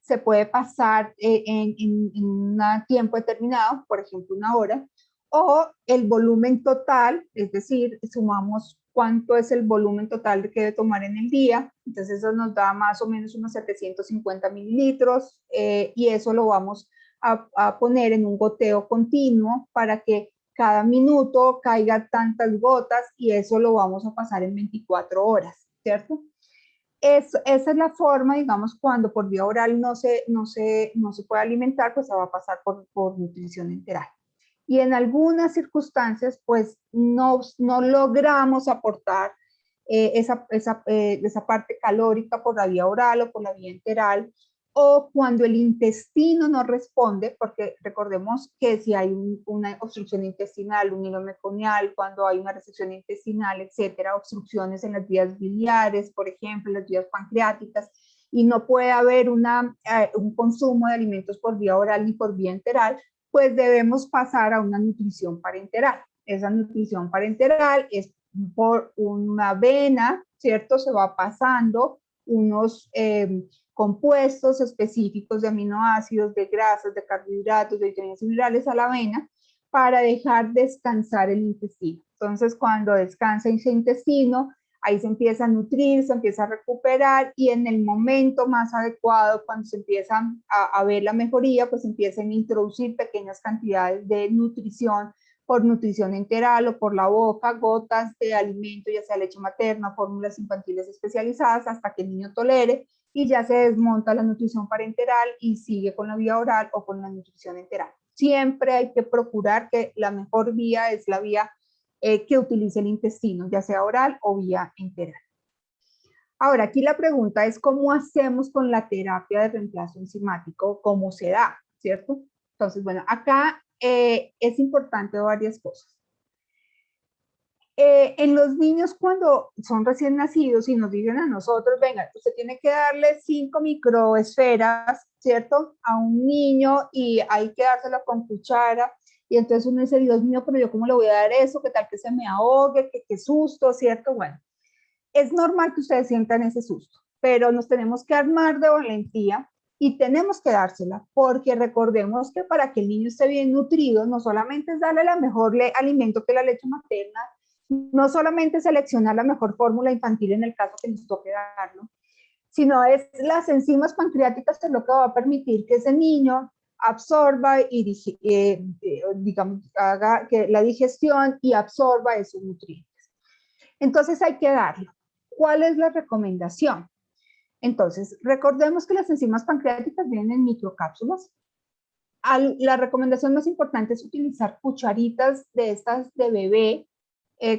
Se puede pasar en un tiempo determinado, por ejemplo, 1 hora, o el volumen total, es decir, sumamos cuánto es el volumen total que debe tomar en el día, entonces eso nos da más o menos unos 750 mililitros, y eso lo vamos a poner en un goteo continuo para que cada minuto caiga tantas gotas, y eso lo vamos a pasar en 24 horas, ¿cierto? Esa es la forma, digamos, cuando por vía oral no se puede alimentar, pues se va a pasar por nutrición enteral. Y en algunas circunstancias, pues no logramos aportar esa parte calórica por la vía oral o por la vía enteral, o cuando el intestino no responde, porque recordemos que si hay una obstrucción intestinal, un hilo meconial, cuando hay una resección intestinal, etcétera, obstrucciones en las vías biliares, por ejemplo, en las vías pancreáticas, y no puede haber un consumo de alimentos por vía oral ni por vía enteral, pues debemos pasar a una nutrición parenteral. Esa nutrición parenteral es por una vena, ¿cierto? Se va pasando unos compuestos específicos de aminoácidos, de grasas, de carbohidratos, de vitaminas y minerales a la avena para dejar descansar el intestino. Entonces, cuando descansa ese intestino, ahí se empieza a nutrir, se empieza a recuperar, y en el momento más adecuado, cuando se empieza a ver la mejoría, pues empiezan a introducir pequeñas cantidades de nutrición por nutrición enteral o por la boca, gotas de alimento, ya sea leche materna, fórmulas infantiles especializadas, hasta que el niño tolere, y ya se desmonta la nutrición parenteral y sigue con la vía oral o con la nutrición enteral. Siempre hay que procurar que la mejor vía es la vía que utilice el intestino, ya sea oral o vía enteral. Ahora, aquí la pregunta es cómo hacemos con la terapia de reemplazo enzimático, cómo se da, ¿cierto? Entonces, bueno, acá es importante varias cosas. En los niños cuando son recién nacidos y nos dicen a nosotros, venga, usted tiene que darle 5 microesferas, ¿cierto? A un niño y hay que dárselo con cuchara, y entonces uno dice, Dios mío, pero yo cómo le voy a dar eso, qué tal que se me ahogue, qué susto, ¿cierto? Bueno, es normal que ustedes sientan ese susto, pero nos tenemos que armar de valentía y tenemos que dársela, porque recordemos que para que el niño esté bien nutrido, no solamente es darle la mejor alimento que la leche materna, no solamente seleccionar la mejor fórmula infantil en el caso que nos toque darlo, sino es las enzimas pancreáticas que es lo que va a permitir que ese niño absorba y digamos, haga que la digestión y absorba esos nutrientes. Entonces hay que darlo. ¿Cuál es la recomendación? Entonces, recordemos que las enzimas pancreáticas vienen en microcápsulas. La recomendación más importante es utilizar cucharitas de estas de bebé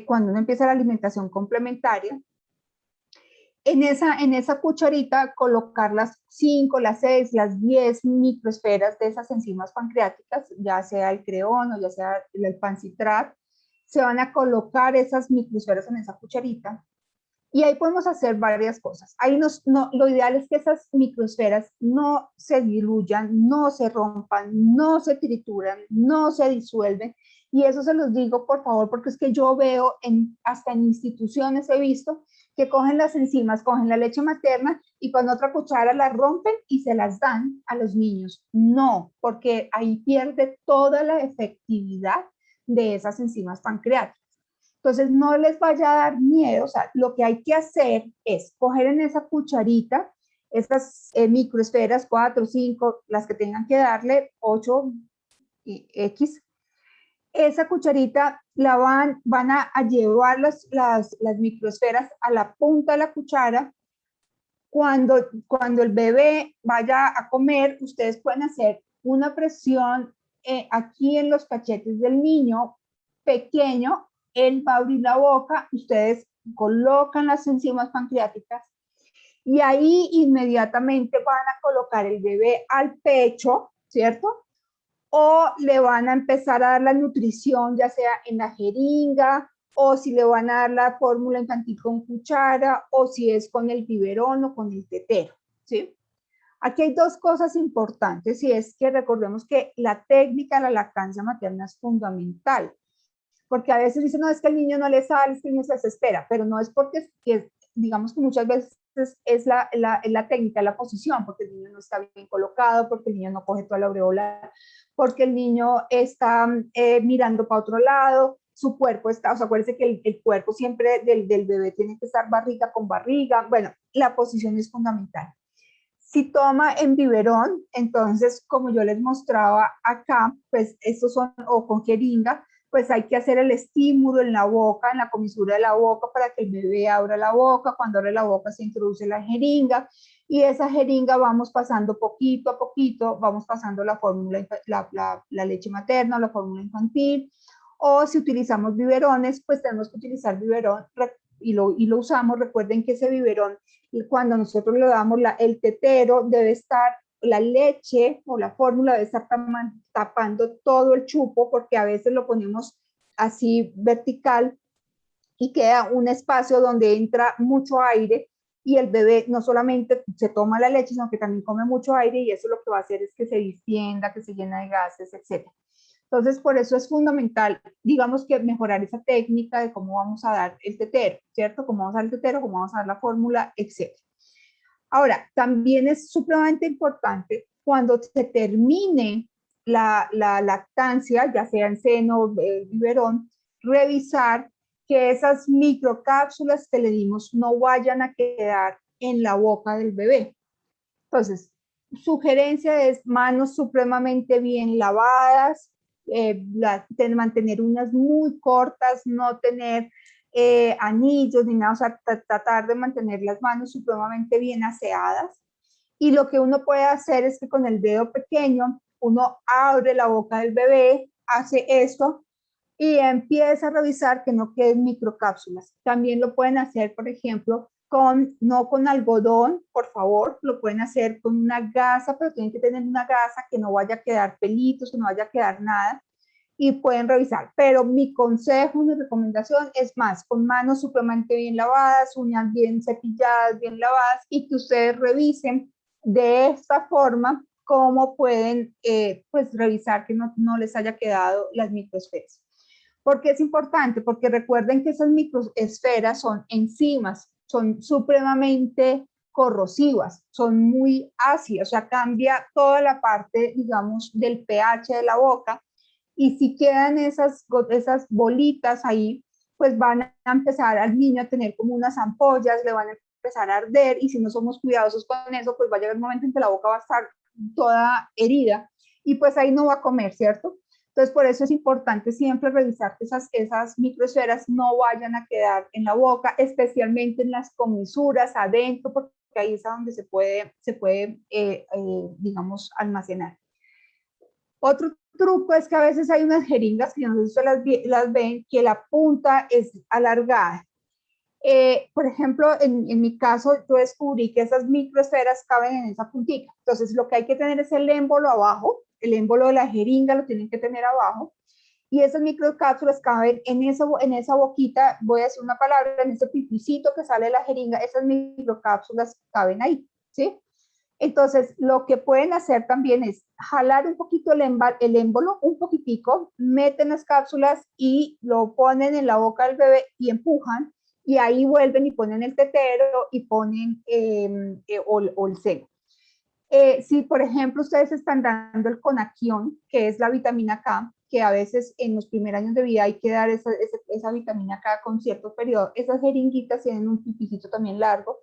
cuando uno empieza la alimentación complementaria. En esa cucharita colocar las 5, las 6, las 10 microesferas de esas enzimas pancreáticas, ya sea el creón o ya sea el pancitrat. Se van a colocar esas microesferas en esa cucharita, y ahí podemos hacer varias cosas. Ahí lo ideal es que esas microesferas no se diluyan, no se rompan, no se trituran, no se disuelven. Y eso se los digo, por favor, porque es que yo veo, hasta en instituciones he visto, que cogen las enzimas, cogen la leche materna y con otra cuchara la rompen y se las dan a los niños. No, porque ahí pierde toda la efectividad de esas enzimas pancreáticas. Entonces, no les vaya a dar miedo, o sea, lo que hay que hacer es coger en esa cucharita esas microesferas, 4, 5, las que tengan que darle, 8 y X. Esa cucharita la van a llevar las microesferas a la punta de la cuchara. Cuando el bebé vaya a comer, ustedes pueden hacer una presión aquí en los cachetes del niño pequeño. Él va a abrir la boca, ustedes colocan las enzimas pancreáticas y ahí inmediatamente van a colocar el bebé al pecho, ¿cierto? O le van a empezar a dar la nutrición, ya sea en la jeringa, o si le van a dar la fórmula infantil con cuchara, o si es con el biberón o con el tetero, ¿sí? Aquí hay dos cosas importantes, y es que recordemos que la técnica de la lactancia materna es fundamental, porque a veces dicen, no, es que el niño no le sale, es que el niño se desespera, pero no es porque, digamos que muchas veces es la técnica, la posición, porque el niño no está bien colocado, porque el niño no coge toda la aureola, porque el niño está mirando para otro lado, su cuerpo está, o sea, acuérdense que el cuerpo siempre del bebé tiene que estar barriga con barriga, bueno, la posición es fundamental. Si toma en biberón, entonces, como yo les mostraba acá, pues estos son, o con jeringa, pues hay que hacer el estímulo en la boca, en la comisura de la boca, para que el bebé abra la boca. Cuando abre la boca se introduce la jeringa, y esa jeringa vamos pasando poquito a poquito, vamos pasando la fórmula, la leche materna, la fórmula infantil, o si utilizamos biberones, pues tenemos que utilizar biberón, y lo usamos. Recuerden que ese biberón, cuando nosotros le damos el tetero, debe estar, la leche o la fórmula debe estar tapando todo el chupo, porque a veces lo ponemos así vertical y queda un espacio donde entra mucho aire, y el bebé no solamente se toma la leche, sino que también come mucho aire, y eso lo que va a hacer es que se distienda, que se llena de gases, etc. Entonces, por eso es fundamental, digamos, que mejorar esa técnica de cómo vamos a dar el tetero, ¿cierto? Cómo vamos a dar el tetero, cómo vamos a dar la fórmula, etc. Ahora, también es supremamente importante cuando se termine la lactancia, ya sea en seno, biberón, revisar que esas microcápsulas que le dimos no vayan a quedar en la boca del bebé. Entonces, sugerencia es manos supremamente bien lavadas, mantener uñas muy cortas, no tener anillos ni nada, o sea, tratar de mantener las manos supremamente bien aseadas. Y lo que uno puede hacer es que con el dedo pequeño uno abre la boca del bebé, hace esto y empieza a revisar que no queden microcápsulas. También lo pueden hacer, por ejemplo, no con algodón, por favor, lo pueden hacer con una gasa, pero tienen que tener una gasa que no vaya a quedar pelitos, que no vaya a quedar nada, y pueden revisar. Pero mi consejo, mi recomendación es más, con manos supremamente bien lavadas, uñas bien cepilladas, bien lavadas, y que ustedes revisen de esta forma cómo pueden pues revisar que no les haya quedado las microesferas. ¿Por qué es importante? Porque recuerden que esas microesferas son enzimas, son supremamente corrosivas, son muy ácidas, o sea, cambia toda la parte, digamos, del pH de la boca, y si quedan esas bolitas ahí, pues van a empezar al niño a tener como unas ampollas, le van a empezar a arder, y si no somos cuidadosos con eso, pues va a llegar un momento en que la boca va a estar toda herida, y pues ahí no va a comer, ¿cierto? Entonces, por eso es importante siempre revisar que esas microesferas no vayan a quedar en la boca, especialmente en las comisuras adentro, porque ahí es donde se puede digamos, almacenar. Otro truco es que a veces hay unas jeringas, que no sé si las ven, que la punta es alargada. Por ejemplo, en mi caso, yo descubrí que esas microesferas caben en esa puntita. Entonces, lo que hay que tener es el émbolo abajo, el émbolo de la jeringa lo tienen que tener abajo, y esas microcápsulas caben en esa boquita, voy a decir una palabra, en ese pipicito que sale de la jeringa, esas microcápsulas caben ahí, ¿sí? Entonces, lo que pueden hacer también es jalar un poquito el émbolo, un poquitico, meten las cápsulas y lo ponen en la boca del bebé y empujan, y ahí vuelven y ponen el tetero y ponen o el seno. Si, por ejemplo, ustedes están dando el Conaquion, que es la vitamina K, que a veces en los primeros años de vida hay que dar esa vitamina K con cierto periodo, esas jeringuitas tienen un pipicito también largo,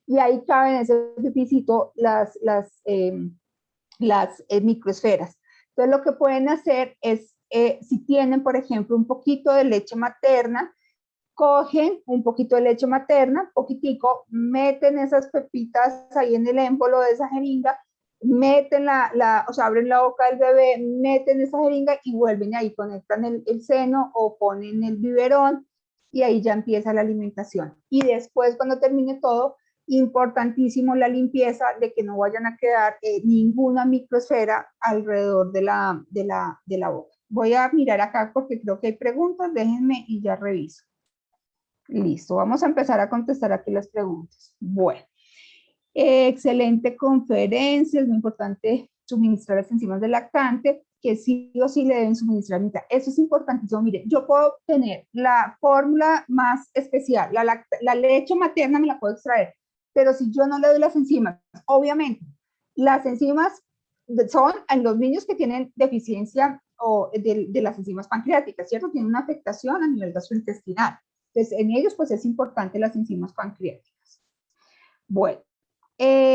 y ahí caben en ese pipicito las microesferas. Entonces, lo que pueden hacer es, si tienen, por ejemplo, un poquito de leche materna, cogen un poquito de leche materna, poquitico, meten esas pepitas ahí en el émbolo de esa jeringa, meten o sea, abren la boca del bebé, meten esa jeringa y vuelven ahí, conectan el seno o ponen el biberón, y ahí ya empieza la alimentación. Y después, cuando termine todo, importantísimo la limpieza de que no vayan a quedar ninguna microesfera alrededor de la boca. Voy a mirar acá porque creo que hay preguntas, déjenme y ya reviso. Listo, vamos a empezar a contestar aquí las preguntas. Bueno, excelente conferencia, es muy importante suministrar las enzimas del lactante, que sí o sí le deben suministrar mitad. Eso es importantísimo. Mire, yo puedo tener la fórmula más especial, la leche materna me la puedo extraer, pero si yo no le doy las enzimas, obviamente, las enzimas son en los niños que tienen deficiencia o de las enzimas pancreáticas, ¿cierto? Tienen una afectación a nivel gastrointestinal. Entonces, en ellos, pues es importante las enzimas pancreáticas. Bueno,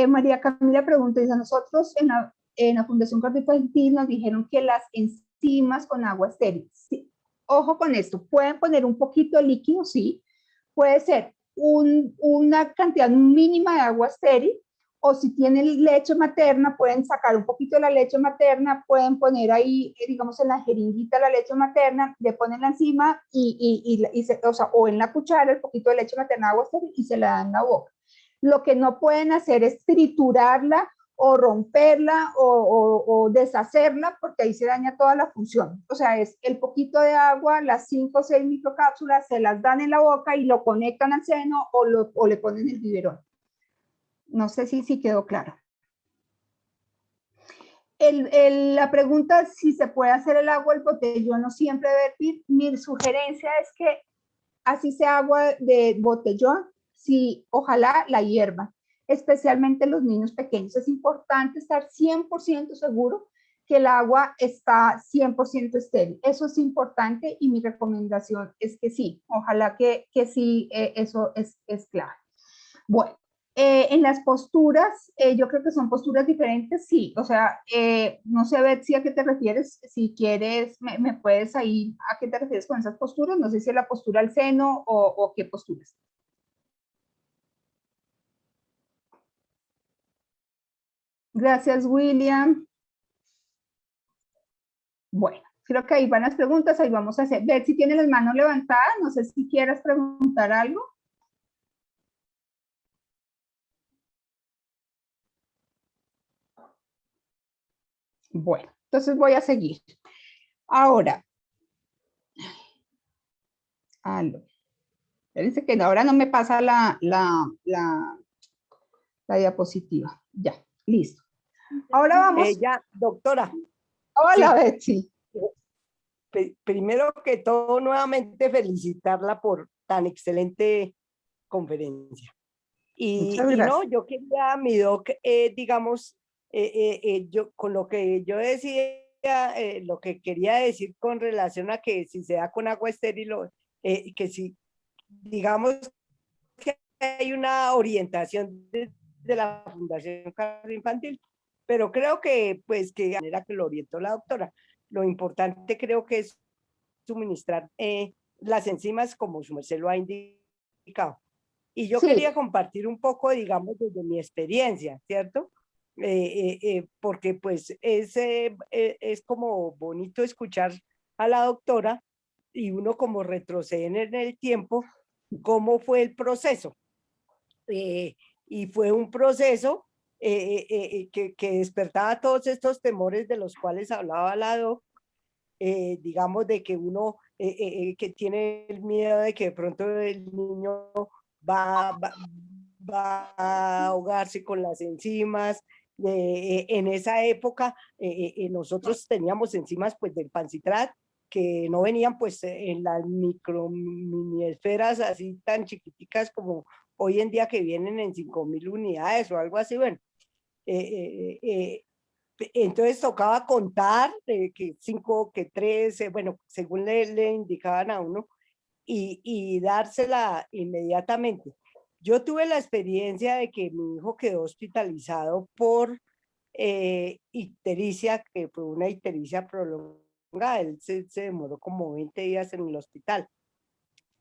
María Camila pregunta, dice, nosotros en la Fundación Cardioinfantil nos dijeron que las enzimas con agua estéril, sí. Ojo con esto, pueden poner un poquito de líquido, sí, puede ser una cantidad mínima de agua estéril, o si tienen leche materna, pueden sacar un poquito de la leche materna, pueden poner ahí, digamos, en la jeringuita la leche materna, le ponen la enzima o en la cuchara el poquito de leche materna, agua estéril, y se la dan en la boca. Lo que no pueden hacer es triturarla o romperla o deshacerla, porque ahí se daña toda la función. O sea, es el poquito de agua, las 5 o 6 microcápsulas, se las dan en la boca y lo conectan al seno o le ponen el biberón. No sé si quedó claro. La pregunta si se puede hacer el agua del botellón no siempre vertir, mi sugerencia es que así sea agua de botellón, sí, ojalá la hierva, especialmente los niños pequeños. Es importante estar 100% seguro que el agua está 100% estéril. Eso es importante y mi recomendación es que sí, ojalá que sí, eso es claro. Bueno, en las posturas, yo creo que son posturas diferentes, sí. O sea, no sé, Betsy, ¿a qué te refieres? Si quieres, me puedes ahí, ¿a qué te refieres con esas posturas? No sé si es la postura al seno o qué posturas. Gracias, William. Bueno, creo que ahí van las preguntas, ahí vamos a hacer. Betsy tiene las manos levantadas, no sé si quieras preguntar algo. Bueno, entonces voy a seguir. Ahora, Espérense que ahora no me pasa la diapositiva. Ya, listo. Ahora vamos. Ya, doctora. Hola, Sí. Betsy. Primero que todo, nuevamente felicitarla por tan excelente conferencia. Muchas Y no, gracias. yo quería, mi doc, digamos, yo con lo que yo decía, lo que quería decir con relación a que si se da con agua estéril, que si, digamos, que hay una orientación de la Fundación Cardioinfantil, pero creo que, pues, que de manera que lo orientó la doctora, lo importante creo que es suministrar las enzimas como su merced lo ha indicado. Y yo Sí, quería compartir un poco, digamos, desde mi experiencia, ¿cierto? Porque pues es como bonito escuchar a la doctora y uno como retroceder en el tiempo, cómo fue el proceso. Y fue un proceso que despertaba todos estos temores de los cuales hablaba la doc, digamos, de que uno que tiene el miedo de que de pronto el niño va, va, va a ahogarse con las enzimas. En esa época nosotros teníamos enzimas pues del pancitrat que no venían pues en las micro mini esferas así tan chiquiticas como hoy en día que vienen en 5.000 unidades o algo así. Bueno, entonces tocaba contar que 5, que 3, bueno, según le indicaban a uno y dársela inmediatamente. Yo tuve la experiencia de que mi hijo quedó hospitalizado por ictericia, que fue una ictericia prolongada. Él se demoró como 20 días en el hospital.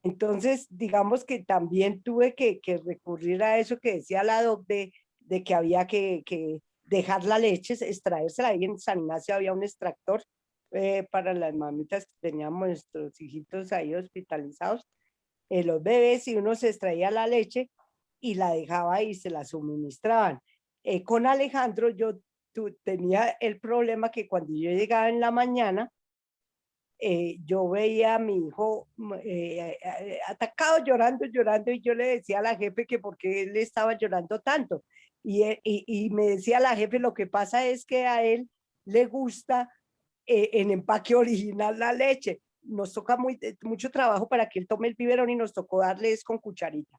Entonces, digamos que también tuve que recurrir a eso que decía la doc de que había que dejar la leche, extraérsela. Ahí en San Ignacio había un extractor para las mamitas que teníamos nuestros hijitos ahí hospitalizados. los bebés y uno se extraía la leche y la dejaba y se la suministraban. Con Alejandro yo tenía el problema que cuando yo llegaba en la mañana, yo veía a mi hijo atacado, llorando, llorando, y yo le decía a la jefe que por qué él estaba llorando tanto. Y me decía la jefe, lo que pasa es que a él le gusta en empaque original la leche. Nos toca mucho trabajo para que él tome el biberón y nos tocó darles con cucharita.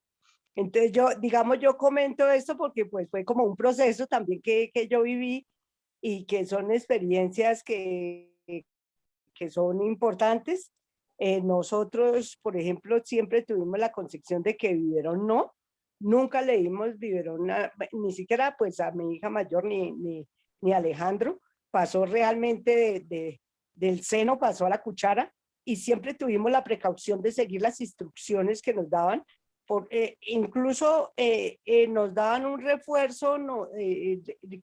Entonces yo, digamos, yo comento esto porque pues fue como un proceso también que yo viví y que son experiencias que son importantes. Nosotros, por ejemplo, siempre tuvimos la concepción de que biberón no, nunca le dimos biberón, ni siquiera pues a mi hija mayor ni Alejandro, pasó realmente del seno, pasó a la cuchara y siempre tuvimos la precaución de seguir las instrucciones que nos daban. Incluso nos daban un refuerzo, no,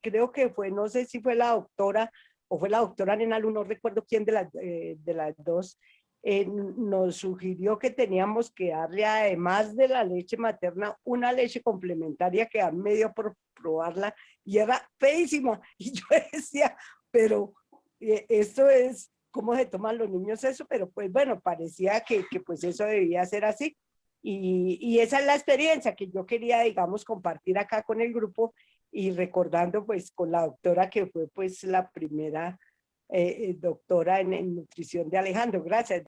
creo que fue, no sé si fue la doctora o fue la doctora Nenalú, no recuerdo quién de las dos, nos sugirió que teníamos que darle, además de la leche materna, una leche complementaria que a mí me dio por probarla y era feísima. Y yo decía, pero esto es, ¿cómo se toman los niños eso? Pero pues bueno, parecía que pues eso debía ser así. Y esa es la experiencia que yo quería, digamos, compartir acá con el grupo y recordando pues con la doctora que fue pues la primera doctora en nutrición de Alejandro. Gracias.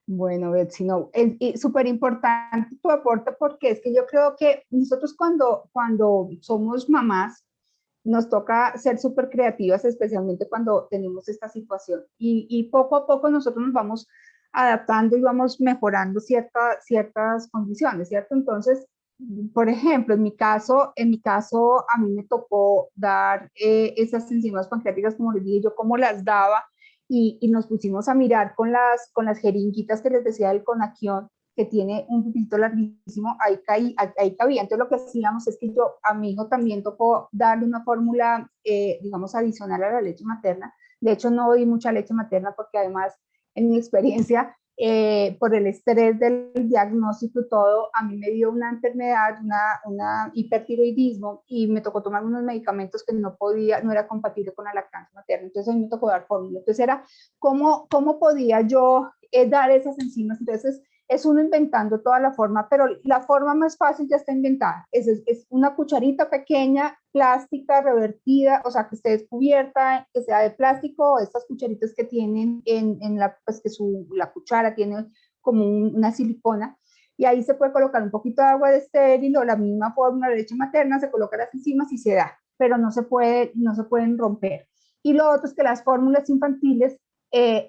Bueno, Betsy, no, es súper importante tu aporte porque es que yo creo que nosotros cuando somos mamás nos toca ser súper creativas, especialmente cuando tenemos esta situación y poco a poco nosotros nos vamos adaptando y vamos mejorando ciertas condiciones, ¿cierto? Entonces, por ejemplo, en mi caso, a mí me tocó dar esas enzimas pancreáticas, como les dije yo, cómo las daba, y nos pusimos a mirar con las jeringuitas que les decía del Conaquion, que tiene un pipito larguísimo, ahí cabía. Entonces lo que hacíamos es que a mi hijo también tocó darle una fórmula, digamos, adicional a la leche materna. De hecho, no di mucha leche materna porque además, en mi experiencia, por el estrés del diagnóstico y todo, a mí me dio una enfermedad, una hipertiroidismo, y me tocó tomar unos medicamentos que no era compatible con la lactancia materna. Entonces a mí me tocó dar fórmula. Entonces era cómo podía yo dar esas enzimas. Entonces es uno inventando toda la forma, pero la forma más fácil ya está inventada. Es una cucharita pequeña, plástica, revertida, o sea, que esté descubierta, que sea de plástico, estas cucharitas que tienen pues que la cuchara tiene como una silicona, y ahí se puede colocar un poquito de agua de estéril o la misma fórmula de leche materna, se coloca las enzimas y se da, pero no se pueden romper. Y lo otro es que las fórmulas infantiles,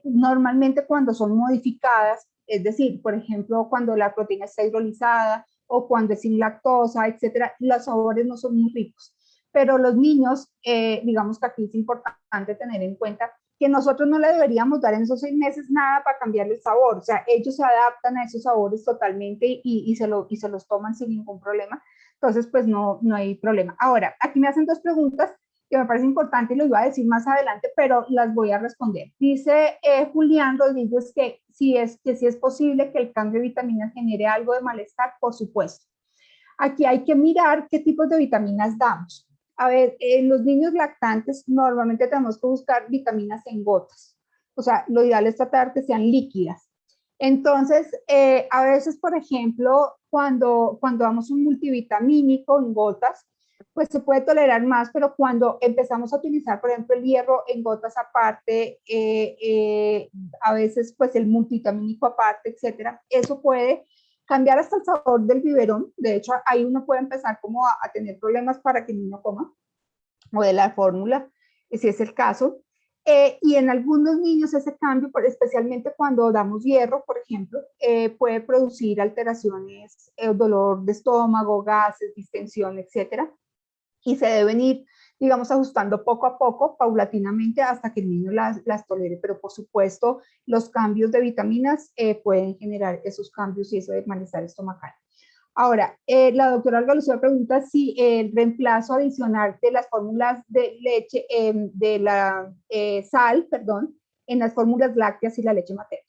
normalmente cuando son modificadas, es decir, por ejemplo, cuando la proteína está hidrolizada o cuando es sin lactosa, etcétera, los sabores no son muy ricos. Pero los niños, digamos que aquí es importante tener en cuenta que nosotros no le deberíamos dar en esos 6 meses nada para cambiarle el sabor. O sea, ellos se adaptan a esos sabores totalmente y se los toman sin ningún problema. Entonces, pues no hay problema. Ahora, aquí me hacen 2 preguntas que me parece importante y lo iba a decir más adelante, pero las voy a responder. Dice Julián Rodríguez que si es posible que el cambio de vitaminas genere algo de malestar, por supuesto. Aquí hay que mirar qué tipos de vitaminas damos. A ver, en los niños lactantes normalmente tenemos que buscar vitaminas en gotas. O sea, lo ideal es tratar que sean líquidas. Entonces, a veces, por ejemplo, cuando damos un multivitamínico en gotas, pues se puede tolerar más, pero cuando empezamos a utilizar, por ejemplo, el hierro en gotas aparte, a veces pues el multivitamínico aparte, etcétera, eso puede cambiar hasta el sabor del biberón. De hecho, ahí uno puede empezar como a tener problemas para que el niño coma, o de la fórmula, si es el caso. Y en algunos niños ese cambio, especialmente cuando damos hierro, por ejemplo, puede producir alteraciones, dolor de estómago, gases, distensión, etcétera. Y se deben ir, digamos, ajustando poco a poco, paulatinamente, hasta que el niño las tolere. Pero por supuesto, los cambios de vitaminas pueden generar esos cambios y ese malestar estomacal. Ahora, la doctora Olga Lucía pregunta si el reemplazo adicional de las fórmulas de leche, de la sal, perdón, en las fórmulas lácteas y la leche materna.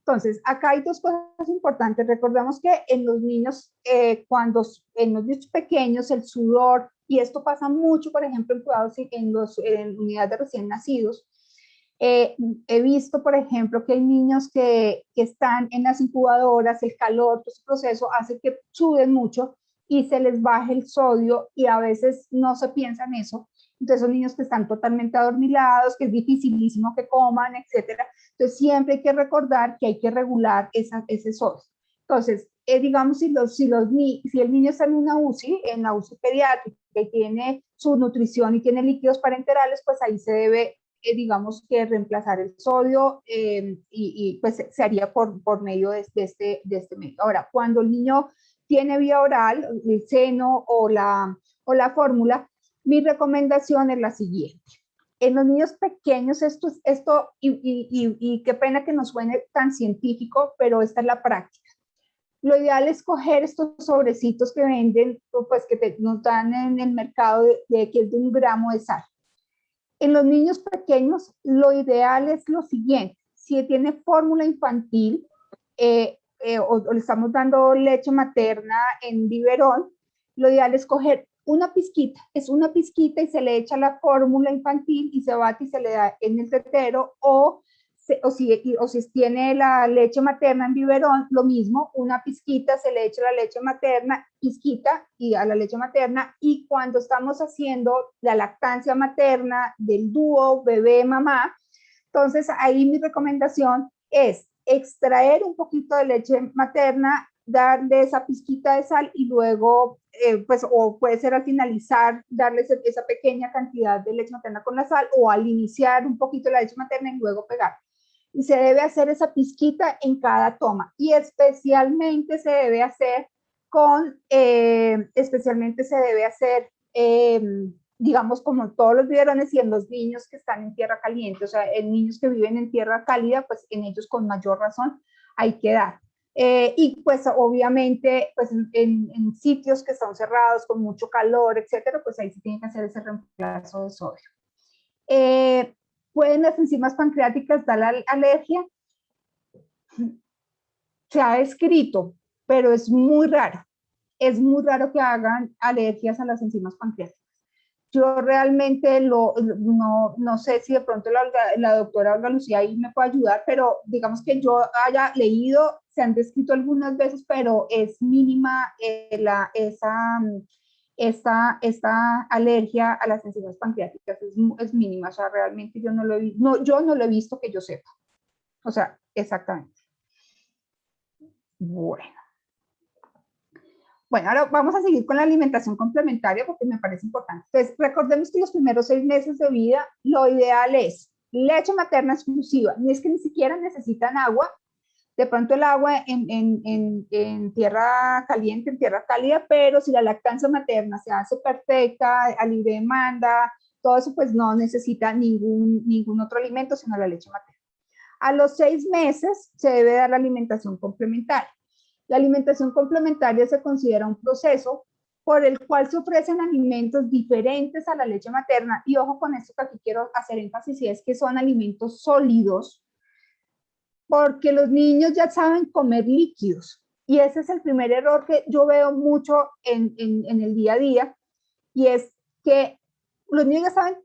Entonces, acá hay dos cosas importantes. Recordemos que en los niños, en los niños pequeños, el sudor, y esto pasa mucho, por ejemplo, en cuidados en unidades de recién nacidos. He visto, por ejemplo, que hay niños que están en las incubadoras, el calor, todo ese proceso hace que suden mucho y se les baje el sodio y a veces no se piensa en eso. Entonces son niños que están totalmente adormilados, que es dificilísimo que coman, etcétera. Entonces siempre hay que recordar que hay que regular ese sodio. Entonces, digamos, si el niño está en la UCI pediátrica y tiene su nutrición y tiene líquidos parenterales, pues ahí se debe, digamos, que reemplazar el sodio y pues se haría por medio de este medio. Ahora, cuando el niño tiene vía oral, el seno o la fórmula, mi recomendación es la siguiente. En los niños pequeños, y qué pena que no suene tan científico, pero esta es la práctica. Lo ideal es coger estos sobrecitos que venden, pues que nos dan en el mercado que es de 1 gramo de sal. En los niños pequeños, lo ideal es lo siguiente. Si tiene fórmula infantil o le estamos dando leche materna en biberón, lo ideal es coger una pizquita, y se le echa la fórmula infantil y se bate y se le da en el tetero, o si tiene la leche materna en biberón, lo mismo, una pizquita, se le echa la leche materna, pizquita y a la leche materna, y cuando estamos haciendo la lactancia materna del dúo bebé-mamá, entonces ahí mi recomendación es extraer un poquito de leche materna, darle esa pizquita de sal y luego, pues, o puede ser al finalizar, darle esa pequeña cantidad de leche materna con la sal, o al iniciar un poquito la leche materna y luego pegar. Y se debe hacer esa pizquita en cada toma, y especialmente se debe hacer digamos, como todos los biberones y en los niños que están en tierra caliente, o sea, en niños que viven en tierra cálida, pues en ellos con mayor razón hay que dar. Y pues obviamente pues en sitios que están cerrados con mucho calor, etcétera, pues ahí se tiene que hacer ese reemplazo de sodio. ¿Pueden las enzimas pancreáticas dar alergia? Se ha escrito, pero es muy raro. Es muy raro que hagan alergias a las enzimas pancreáticas. Yo realmente no sé si de pronto la doctora Olga Lucía ahí me puede ayudar, pero digamos que yo haya leído, se han descrito algunas veces, pero es mínima esta alergia a las enzimas pancreáticas, es mínima, o sea, realmente yo no lo he visto que yo sepa. O sea, exactamente. Bueno, ahora vamos a seguir con la alimentación complementaria porque me parece importante. Entonces, recordemos que los primeros 6 meses de vida, lo ideal es leche materna exclusiva. Ni es que ni siquiera necesitan agua. De pronto el agua en tierra caliente, en tierra cálida, pero si la lactancia materna se hace perfecta, a libre demanda, todo eso, pues no necesita ningún otro alimento, sino la leche materna. A los 6 meses se debe dar la alimentación complementaria. La alimentación complementaria se considera un proceso por el cual se ofrecen alimentos diferentes a la leche materna, y ojo con esto que aquí quiero hacer énfasis, y es que son alimentos sólidos, porque los niños ya saben comer líquidos, y ese es el primer error que yo veo mucho en el día a día, y es que los niños ya saben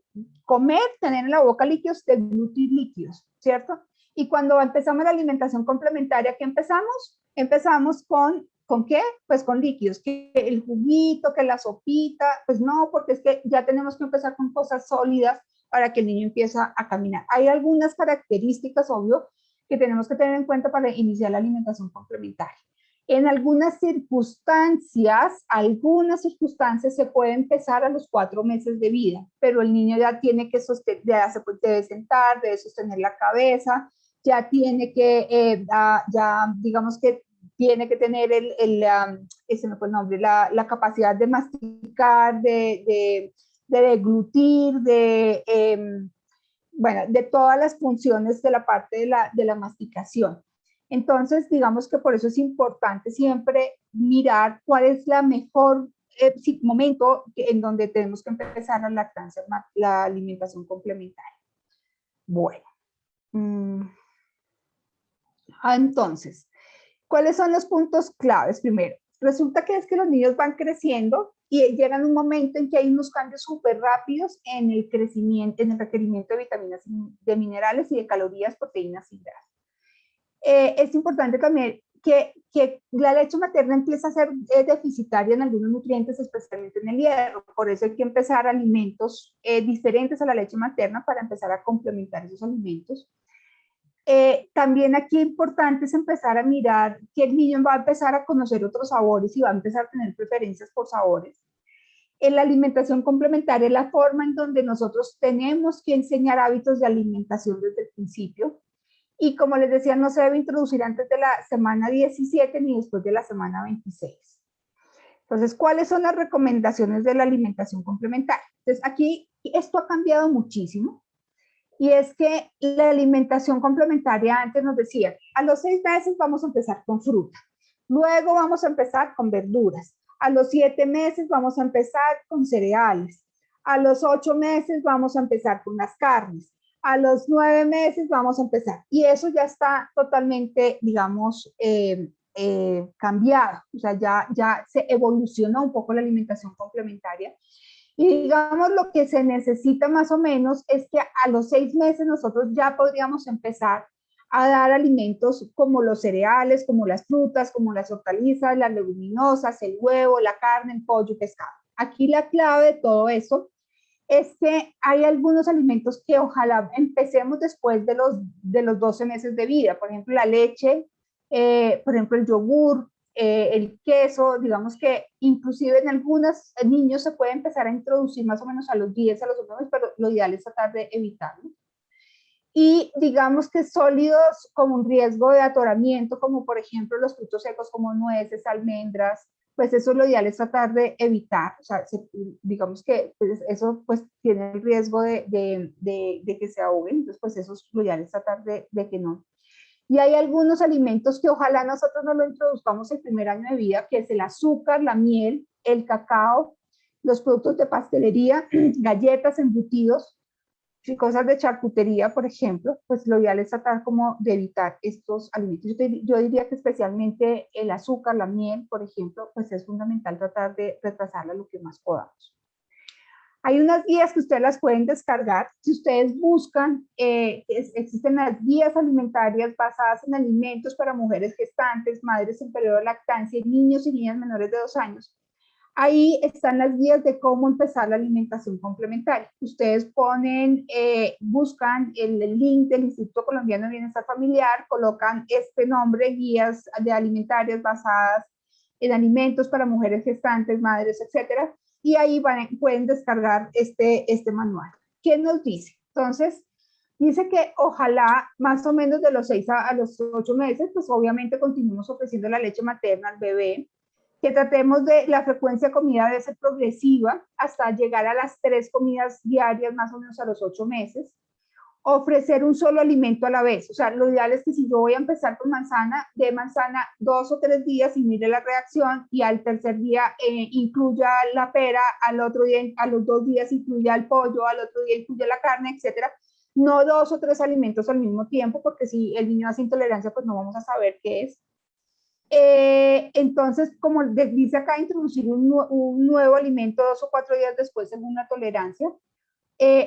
comer, tener en la boca líquidos, deglutir líquidos, ¿cierto? Y cuando empezamos la alimentación complementaria, ¿qué empezamos? Empezamos ¿con qué? Pues con líquidos, que el juguito, que la sopita, pues no, porque es que ya tenemos que empezar con cosas sólidas para que el niño empiece a caminar. Hay algunas características, obvio, que tenemos que tener en cuenta para iniciar la alimentación complementaria. En algunas circunstancias se puede empezar a los 4 meses de vida, pero el niño ya tiene que ya se debe sentar, debe sostener la cabeza, ya tiene que, digamos que tiene que tener ese me fue el nombre, la capacidad de masticar, de deglutir, bueno, de todas las funciones de la parte de la masticación. Entonces, digamos que por eso es importante siempre mirar cuál es la mejor momento en donde tenemos que empezar la lactancia, la alimentación complementaria. Bueno. Entonces, ¿cuáles son los puntos claves? Primero, resulta que es que los niños van creciendo y llegan a un momento en que hay unos cambios súper rápidos en el crecimiento, en el requerimiento de vitaminas, de minerales y de calorías, proteínas y grasas. Es importante también que la leche materna empieza a ser deficitaria en algunos nutrientes, especialmente en el hierro. Por eso hay que empezar alimentos diferentes a la leche materna para empezar a complementar esos alimentos. También aquí importante es empezar a mirar que el niño va a empezar a conocer otros sabores y va a empezar a tener preferencias por sabores. En la alimentación complementaria es la forma en donde nosotros tenemos que enseñar hábitos de alimentación desde el principio. Y como les decía, no se debe introducir antes de la semana 17 ni después de la semana 26. Entonces, ¿cuáles son las recomendaciones de la alimentación complementaria? Entonces, aquí esto ha cambiado muchísimo. Y es que la alimentación complementaria antes nos decía, a los 6 meses vamos a empezar con fruta, luego vamos a empezar con verduras, a los 7 meses vamos a empezar con cereales, a los 8 meses vamos a empezar con las carnes, a los 9 meses vamos a empezar. Y eso ya está totalmente, digamos, cambiado. O sea, ya se evolucionó un poco la alimentación complementaria. Y digamos, lo que se necesita más o menos es que a los 6 meses nosotros ya podríamos empezar a dar alimentos como los cereales, como las frutas, como las hortalizas, las leguminosas, el huevo, la carne, el pollo, el pescado. Aquí la clave de todo eso es que hay algunos alimentos que ojalá empecemos después de los 12 meses de vida. Por ejemplo, la leche, por ejemplo, el yogur, el queso, digamos que inclusive en algunos niños se puede empezar a introducir más o menos a los 10, a los 11 meses, pero lo ideal es tratar de evitarlo. Y digamos que sólidos como un riesgo de atoramiento, como por ejemplo los frutos secos como nueces, almendras, pues eso lo ideal es tratar de evitar. O sea, digamos que pues, eso pues tiene el riesgo de que se ahoguen, entonces pues eso lo ideal es tratar de que no. Y hay algunos alimentos que ojalá nosotros no lo introduzcamos el primer año de vida, que es el azúcar, la miel, el cacao, los productos de pastelería, galletas, embutidos, y cosas de charcutería, por ejemplo, pues lo ideal es tratar como de evitar estos alimentos. Yo diría que especialmente el azúcar, la miel, por ejemplo, pues es fundamental tratar de retrasarla lo que más podamos. Hay unas guías que ustedes las pueden descargar. Si ustedes buscan, existen las guías alimentarias basadas en alimentos para mujeres gestantes, madres en periodo de lactancia, niños y niñas menores de 2 años. Ahí están las guías de cómo empezar la alimentación complementaria. Ustedes ponen, buscan el link del Instituto Colombiano de Bienestar Familiar, colocan este nombre, guías de alimentarias basadas en alimentos para mujeres gestantes, madres, etcétera, y ahí pueden descargar este manual. ¿Qué nos dice? Entonces, dice que ojalá más o menos de los 6 a los 8 meses, pues obviamente continuemos ofreciendo la leche materna al bebé, que tratemos de la frecuencia de comida debe ser progresiva hasta llegar a las 3 comidas diarias más o menos a los 8 meses. Ofrecer un solo alimento a la vez. O sea, lo ideal es que si yo voy a empezar con manzana, de manzana 2 o 3 días y mire la reacción y al tercer día incluya la pera, al otro día, a los 2 días incluya el pollo, al otro día incluya la carne, etcétera. No 2 o 3 alimentos al mismo tiempo, porque si el niño hace intolerancia, pues no vamos a saber qué es. Entonces, como dice acá, introducir un nuevo alimento 2 o 4 días después según una tolerancia.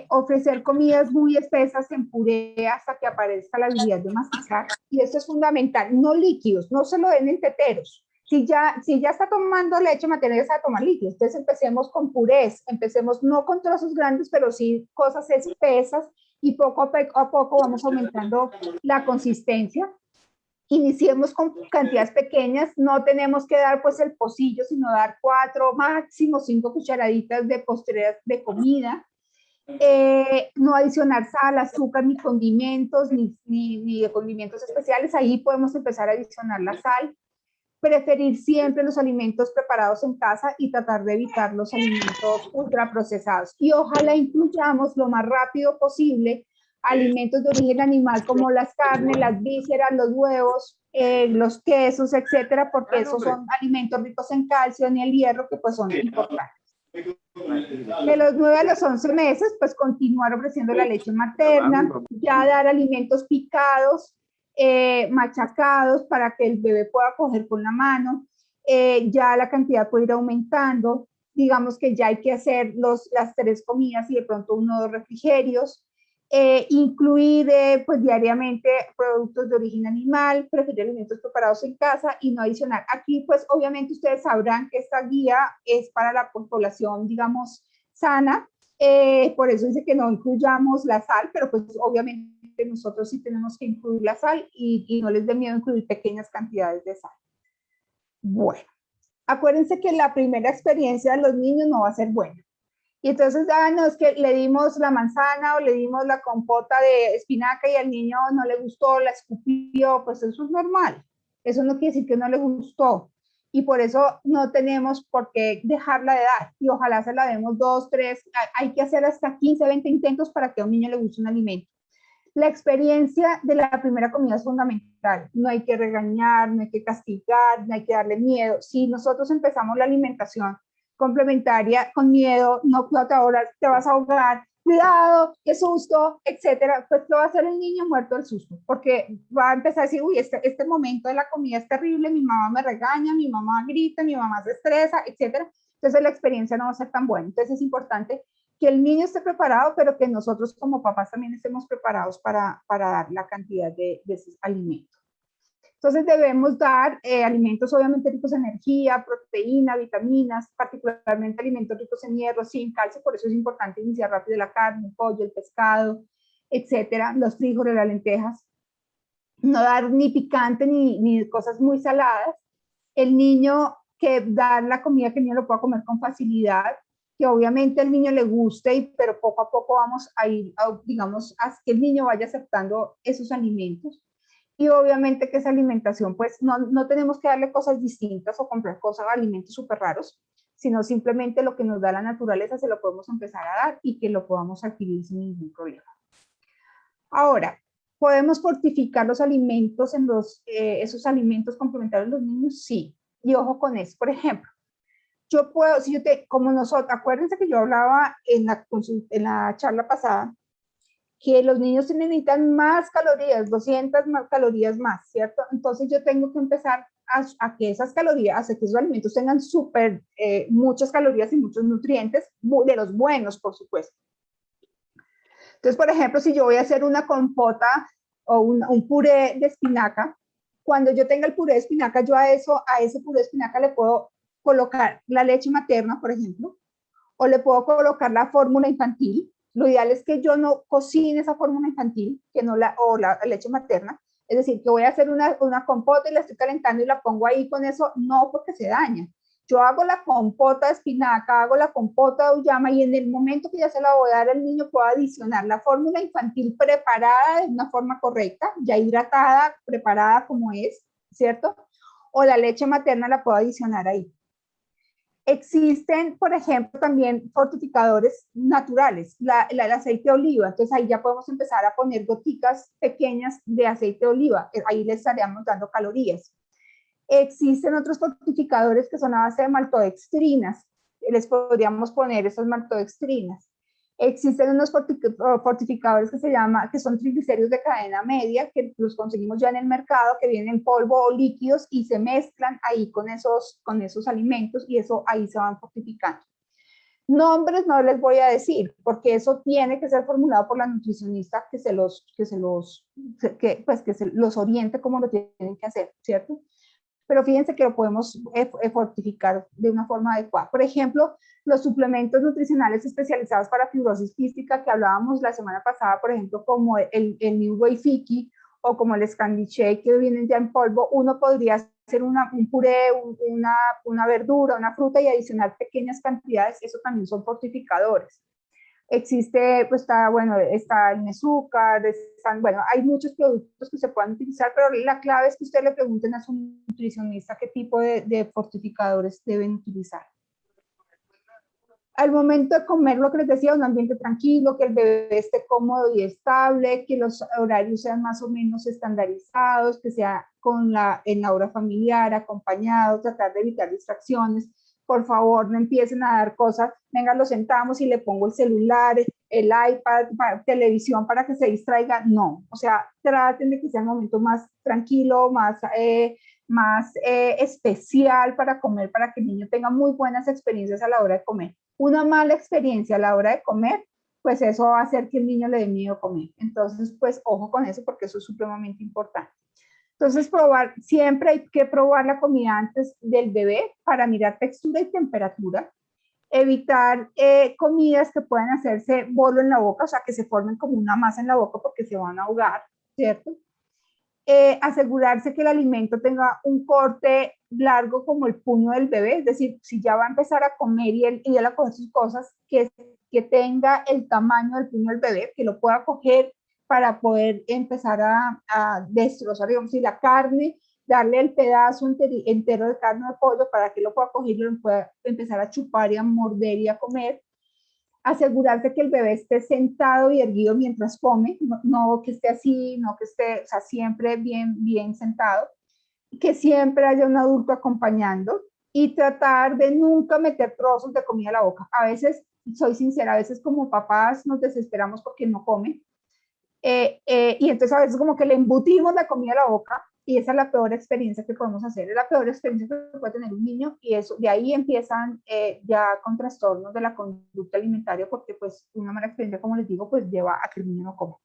Ofrecer comidas muy espesas en puré hasta que aparezca la habilidad de masticar. Y eso es fundamental. No líquidos, no se lo den en teteros. Si ya está tomando leche materna, ya está a tomar líquidos. Entonces empecemos con purés, empecemos no con trozos grandes, pero sí cosas espesas y poco a poco vamos aumentando la consistencia. Iniciemos con cantidades pequeñas, no tenemos que dar pues el pocillo, sino dar 4, máximo 5 cucharaditas de postreras de comida. No adicionar sal, azúcar, ni condimentos, ni de condimentos especiales. Ahí podemos empezar a adicionar la sal. Preferir siempre los alimentos preparados en casa y tratar de evitar los alimentos ultraprocesados. Y ojalá incluyamos lo más rápido posible alimentos de origen animal como las carnes, las vísceras, los huevos, los quesos, etcétera, porque esos son alimentos ricos en calcio y el hierro que pues son importantes. De los 9 a los 11 meses, pues continuar ofreciendo la leche materna, ya dar alimentos picados, machacados para que el bebé pueda coger con la mano. Ya la cantidad puede ir aumentando. Digamos que ya hay que hacer las 3 comidas y de pronto 1 o 2 refrigerios. Incluir pues diariamente productos de origen animal, preferir alimentos preparados en casa y no adicionar. Aquí pues obviamente ustedes sabrán que esta guía es para la población, digamos, sana, por eso dice que no incluyamos la sal, pero pues obviamente nosotros sí tenemos que incluir la sal y no les dé miedo incluir pequeñas cantidades de sal. Bueno, acuérdense que la primera experiencia de los niños no va a ser buena. Y entonces, no, es que le dimos la manzana o le dimos la compota de espinaca y al niño no le gustó, la escupió, pues eso es normal. Eso no quiere decir que no le gustó. Y por eso no tenemos por qué dejarla de dar. Y ojalá se la demos 2, 3, hay que hacer hasta 15, 20 intentos para que a un niño le guste un alimento. La experiencia de la primera comida es fundamental. No hay que regañar, no hay que castigar, no hay que darle miedo. Si nosotros empezamos la alimentación complementaria con miedo, no, ahora te vas a ahogar, cuidado, qué susto, etcétera, pues ¿qué va a hacer el niño muerto del susto? Porque va a empezar a decir, uy, este momento de la comida es terrible, mi mamá me regaña, mi mamá grita, mi mamá se estresa, etcétera. Entonces la experiencia no va a ser tan buena. Entonces es importante que el niño esté preparado, pero que nosotros como papás también estemos preparados para dar la cantidad de esos alimentos. Entonces debemos dar alimentos obviamente ricos en energía, proteína, vitaminas, particularmente alimentos ricos en hierro, zinc, calcio, por eso es importante iniciar rápido la carne, el pollo, el pescado, etcétera, los frijoles, las lentejas. No dar ni picante ni cosas muy saladas. El niño, que dar la comida que el niño lo pueda comer con facilidad, que obviamente al niño le guste, pero poco a poco vamos a ir, digamos, a que el niño vaya aceptando esos alimentos. Y obviamente que esa alimentación, pues no tenemos que darle cosas distintas o comprar cosas, alimentos súper raros, sino simplemente lo que nos da la naturaleza se lo podemos empezar a dar y que lo podamos adquirir sin ningún problema. Ahora, ¿podemos fortificar los alimentos en esos alimentos complementarios de los niños? Sí. Y ojo con eso. Por ejemplo, yo puedo, como nosotros, acuérdense que yo hablaba en la charla pasada, que los niños necesitan más calorías, 200 más calorías más, ¿cierto? Entonces yo tengo que empezar a que esas calorías, a que esos alimentos tengan muchas calorías y muchos nutrientes, de los buenos, por supuesto. Entonces, por ejemplo, si yo voy a hacer una compota o un puré de espinaca, cuando yo tenga el puré de espinaca, yo a ese puré de espinaca le puedo colocar la leche materna, por ejemplo, o le puedo colocar la fórmula infantil. Lo ideal es que yo no cocine esa fórmula infantil, o la leche materna. Es decir, que voy a hacer una compota y la estoy calentando y la pongo ahí con eso, no, porque se daña. Yo hago la compota de espinaca, hago la compota de uyama y en el momento que ya se la voy a dar al niño puedo adicionar la fórmula infantil preparada de una forma correcta, ya hidratada, preparada como es, ¿cierto? O la leche materna la puedo adicionar ahí. Existen, por ejemplo, también fortificadores naturales, el aceite de oliva, entonces ahí ya podemos empezar a poner goticas pequeñas de aceite de oliva, ahí le estaríamos dando calorías. Existen otros fortificadores que son a base de maltodextrinas, les podríamos poner esas maltodextrinas. Existen unos fortificadores que son triglicéridos de cadena media, que los conseguimos ya en el mercado, que vienen en polvo o líquidos y se mezclan ahí con esos alimentos y eso ahí se van fortificando. Nombres no les voy a decir, porque eso tiene que ser formulado por la nutricionista que los oriente cómo lo tienen que hacer, ¿cierto? Pero fíjense que lo podemos fortificar de una forma adecuada. Por ejemplo, los suplementos nutricionales especializados para fibrosis quística que hablábamos la semana pasada, por ejemplo, como el New Way Fiki o como el Scandi Shake, que vienen ya en polvo, uno podría hacer un puré, una verdura, una fruta y adicionar pequeñas cantidades, eso también son fortificadores. Existe, pues está el azúcar, hay muchos productos que se pueden utilizar, pero la clave es que usted le pregunten a su nutricionista qué tipo de fortificadores deben utilizar. Al momento de comer, lo que les decía, un ambiente tranquilo, que el bebé esté cómodo y estable, que los horarios sean más o menos estandarizados, que sea en la hora familiar, acompañado, tratar de evitar distracciones. por favor, no empiecen a dar cosas, venga, lo sentamos y le pongo el celular, el iPad, televisión para que se distraiga. No, o sea, traten de que sea un momento más tranquilo, más especial para comer, para que el niño tenga muy buenas experiencias a la hora de comer. Una mala experiencia a la hora de comer, pues eso va a hacer que el niño le dé miedo comer. Entonces, pues ojo con eso porque eso es supremamente importante. Entonces, siempre hay que probar la comida antes del bebé para mirar textura y temperatura. Evitar comidas que puedan hacerse bolo en la boca, o sea, que se formen como una masa en la boca porque se van a ahogar, ¿cierto? Asegurarse que el alimento tenga un corte largo como el puño del bebé, es decir, si ya va a empezar a comer y él a coger sus cosas, que tenga el tamaño del puño del bebé, que lo pueda coger para poder empezar a destrozar, digamos, si la carne, darle el pedazo entero de carne de pollo para que lo pueda coger y lo pueda empezar a chupar y a morder y a comer. Asegurarse que el bebé esté sentado y erguido mientras come, no que esté así, no que esté, o sea, siempre bien sentado, que siempre haya un adulto acompañando y tratar de nunca meter trozos de comida a la boca. A veces, soy sincera, a veces como papás nos desesperamos porque no come, y entonces a veces como que le embutimos la comida a la boca y esa es la peor experiencia que podemos hacer, es la peor experiencia que puede tener un niño y eso, de ahí empiezan ya con trastornos de la conducta alimentaria porque pues una mala experiencia, como les digo, pues lleva a que el niño no coma.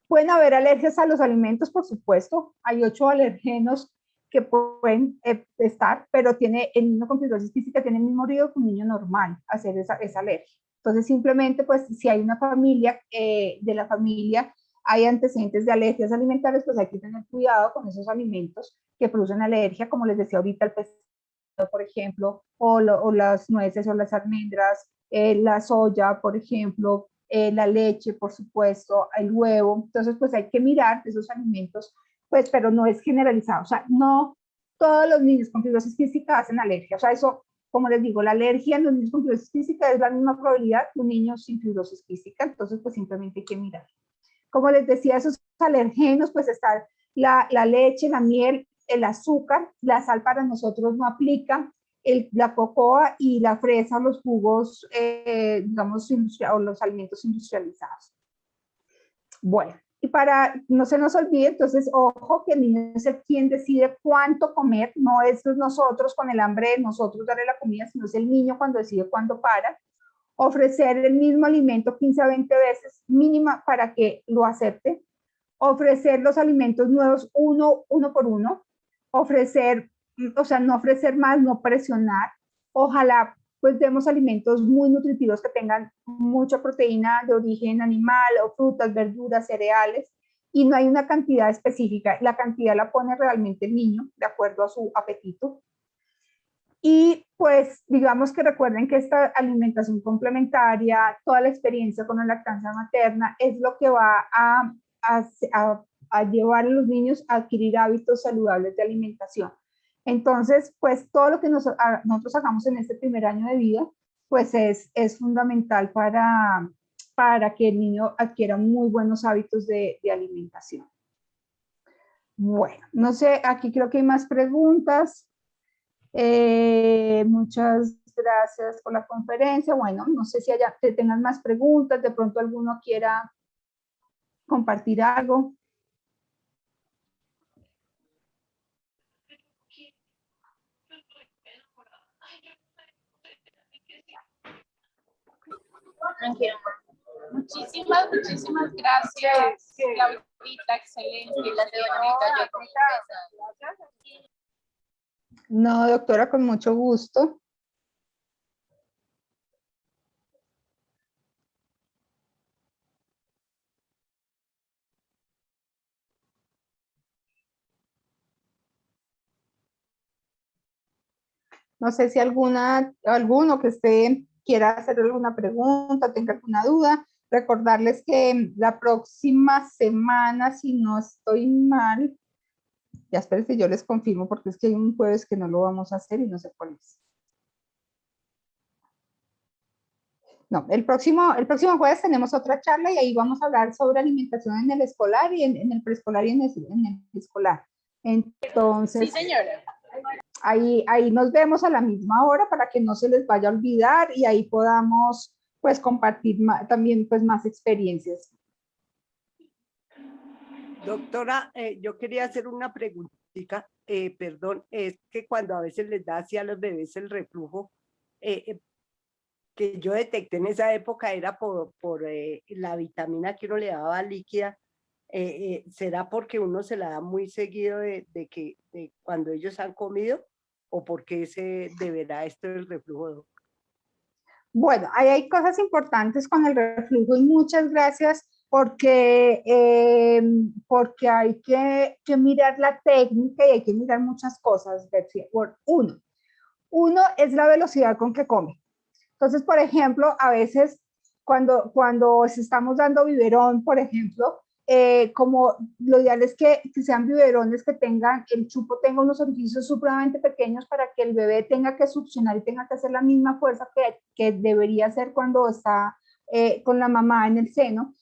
Pueden haber alergias a los alimentos, por supuesto, hay 8 alergenos que pueden estar, pero el niño con fibrosis quística tiene el mismo riesgo que un niño normal hacer esa alergia. Entonces, simplemente, pues, si hay una familia, de la familia hay antecedentes de alergias alimentarias, pues hay que tener cuidado con esos alimentos que producen alergia, como les decía ahorita, el pescado, por ejemplo, o las nueces o las almendras, la soya, por ejemplo, la leche, por supuesto, el huevo. Entonces, pues hay que mirar esos alimentos, pues, pero no es generalizado. O sea, no todos los niños con fibrosis quística hacen alergia. O sea, eso, como les digo, la alergia en los niños con fibrosis quística es la misma probabilidad que un niño sin fibrosis quística. Entonces, pues simplemente hay que mirar. Como les decía, esos alergenos, pues están la leche, la miel, el azúcar, la sal para nosotros no aplica, la cocoa y la fresa, los jugos, digamos, o los alimentos industrializados. Bueno, y para no se nos olvide, entonces, ojo, que el niño es el quien decide cuánto comer, no es nosotros con el hambre de nosotros darle la comida, sino es el niño cuando decide cuándo para. Ofrecer el mismo alimento 15 a 20 veces mínima para que lo acepte. Ofrecer los alimentos nuevos uno por uno. Ofrecer, o sea, no ofrecer más, no presionar. Ojalá pues demos alimentos muy nutritivos que tengan mucha proteína de origen animal o frutas, verduras, cereales, y no hay una cantidad específica, la cantidad la pone realmente el niño de acuerdo a su apetito. Y pues digamos que recuerden que esta alimentación complementaria, toda la experiencia con la lactancia materna es lo que va a llevar a los niños a adquirir hábitos saludables de alimentación. Entonces, pues todo lo que nosotros hagamos en este primer año de vida, pues es fundamental para que el niño adquiera muy buenos hábitos de alimentación. Bueno, no sé, aquí creo que hay más preguntas. Muchas gracias por la conferencia. Bueno, no sé si tengan más preguntas, de pronto alguno quiera compartir algo. Muchísimas gracias, Claudita, excelente. No, doctora, con mucho gusto. No sé si alguno que quiera hacer alguna pregunta, tenga alguna duda. Recordarles que la próxima semana, si no estoy mal, ya esperen que yo les confirmo porque es que hay un jueves que no lo vamos a hacer y no sé cuál es. No, el próximo jueves tenemos otra charla y ahí vamos a hablar sobre alimentación en el escolar y en el preescolar y en el escolar. Entonces, Sí, señora. ahí nos vemos a la misma hora para que no se les vaya a olvidar y ahí podamos pues compartir también pues más experiencias. Doctora, yo quería hacer una preguntita, perdón, es que cuando a veces les da así a los bebés el reflujo, que yo detecté en esa época era por la vitamina que uno le daba líquida, ¿será porque uno se la da muy seguido de cuando ellos han comido o por qué se deberá esto del reflujo? Bueno, ahí hay cosas importantes con el reflujo y muchas gracias porque, porque hay que mirar la técnica y hay que mirar muchas cosas. Uno es la velocidad con que come. Entonces, por ejemplo, a veces cuando estamos dando biberón, por ejemplo, como lo ideal es que sean biberones que tengan, el chupo tenga unos orificios supremamente pequeños para que el bebé tenga que succionar y tenga que hacer la misma fuerza que debería hacer cuando está con la mamá en el seno.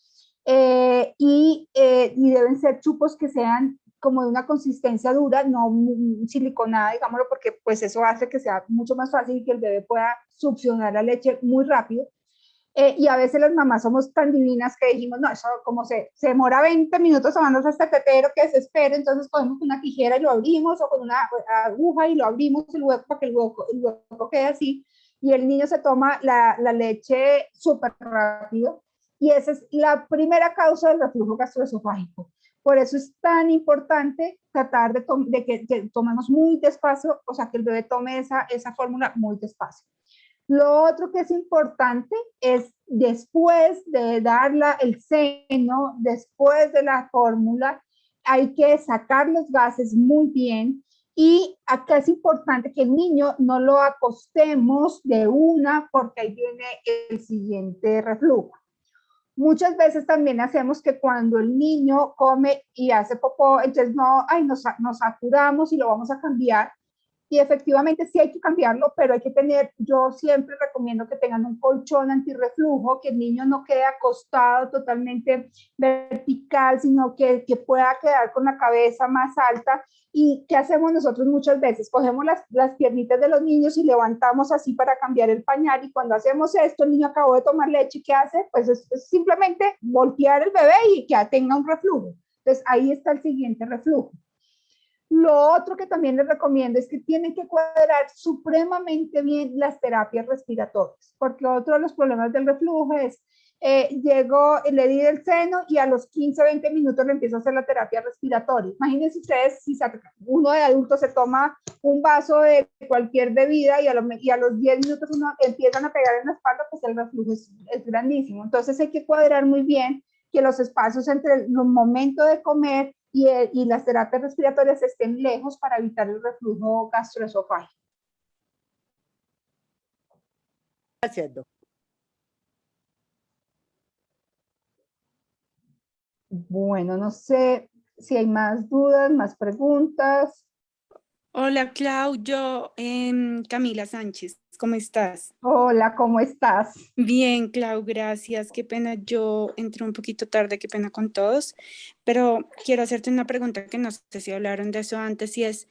Y deben ser chupos que sean como de una consistencia dura, no siliconada, digámoslo, porque pues eso hace que sea mucho más fácil y que el bebé pueda succionar la leche muy rápido. Y a veces las mamás somos tan divinas que dijimos, no, eso como se demora 20 minutos tomándose este tetero que se espera, entonces cogemos una tijera y lo abrimos o con una aguja y lo abrimos el hueco para que el hueco quede así y el niño se toma la leche súper rápido y esa es la primera causa del reflujo gastroesofágico. Por eso es tan importante tratar de que tomemos muy despacio, o sea, que el bebé tome esa fórmula muy despacio. Lo otro que es importante es después de darla el seno, después de la fórmula, hay que sacar los gases muy bien y acá es importante que el niño no lo acostemos de una porque ahí viene el siguiente reflujo. Muchas veces también hacemos que cuando el niño come y hace popó, entonces no, ay, nos saturamos y lo vamos a cambiar. Y efectivamente sí hay que cambiarlo, pero hay que tener, yo siempre recomiendo que tengan un colchón antirreflujo, que el niño no quede acostado totalmente vertical, sino que pueda quedar con la cabeza más alta. ¿Y qué hacemos nosotros muchas veces? Cogemos las piernitas de los niños y levantamos así para cambiar el pañal y cuando hacemos esto, el niño acabó de tomar leche, ¿qué hace? Pues es simplemente voltear el bebé y que tenga un reflujo. Entonces ahí está el siguiente reflujo. Lo otro que también les recomiendo es que tienen que cuadrar supremamente bien las terapias respiratorias, porque otro de los problemas del reflujo es, le di el seno y a los 15, 20 minutos le empiezo a hacer la terapia respiratoria. Imagínense ustedes, si uno de adulto se toma un vaso de cualquier bebida y a los 10 minutos uno empiezan a pegar en la espalda, pues el reflujo es grandísimo. Entonces hay que cuadrar muy bien que los espacios entre los momentos de comer y las terapias respiratorias estén lejos para evitar el reflujo gastroesofágico. Gracias, doctor. Bueno, no sé si hay más dudas, más preguntas. Hola, Clau, Camila Sánchez, ¿cómo estás? Hola, ¿cómo estás? Bien, Clau, gracias. Qué pena, yo entré un poquito tarde, qué pena con todos, pero quiero hacerte una pregunta que no sé si hablaron de eso antes y es,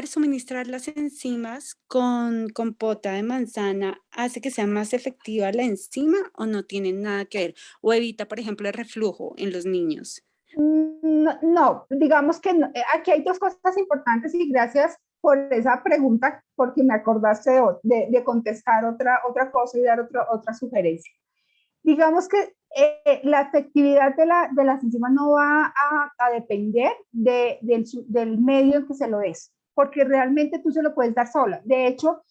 suministrar las enzimas con compota de manzana, ¿hace que sea más efectiva la enzima o no tiene nada que ver? ¿O evita, por ejemplo, el reflujo en los niños? No, digamos que no. Aquí hay dos cosas importantes y gracias por esa pregunta porque me acordaste de contestar otra cosa y dar otra sugerencia. Digamos que la efectividad de las enzimas no va a depender del medio en que se lo des, porque realmente tú se lo puedes dar sola. De hecho,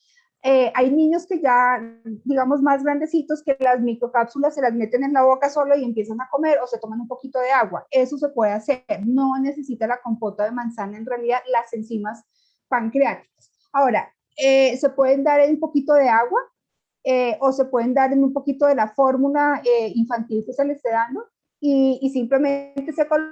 hay niños que ya, digamos, más grandecitos que las microcápsulas se las meten en la boca solo y empiezan a comer o se toman un poquito de agua. Eso se puede hacer. No necesita la compota de manzana, en realidad, las enzimas pancreáticas. Ahora, se pueden dar en un poquito de agua o se pueden dar en un poquito de la fórmula infantil que se les esté dando y simplemente se coge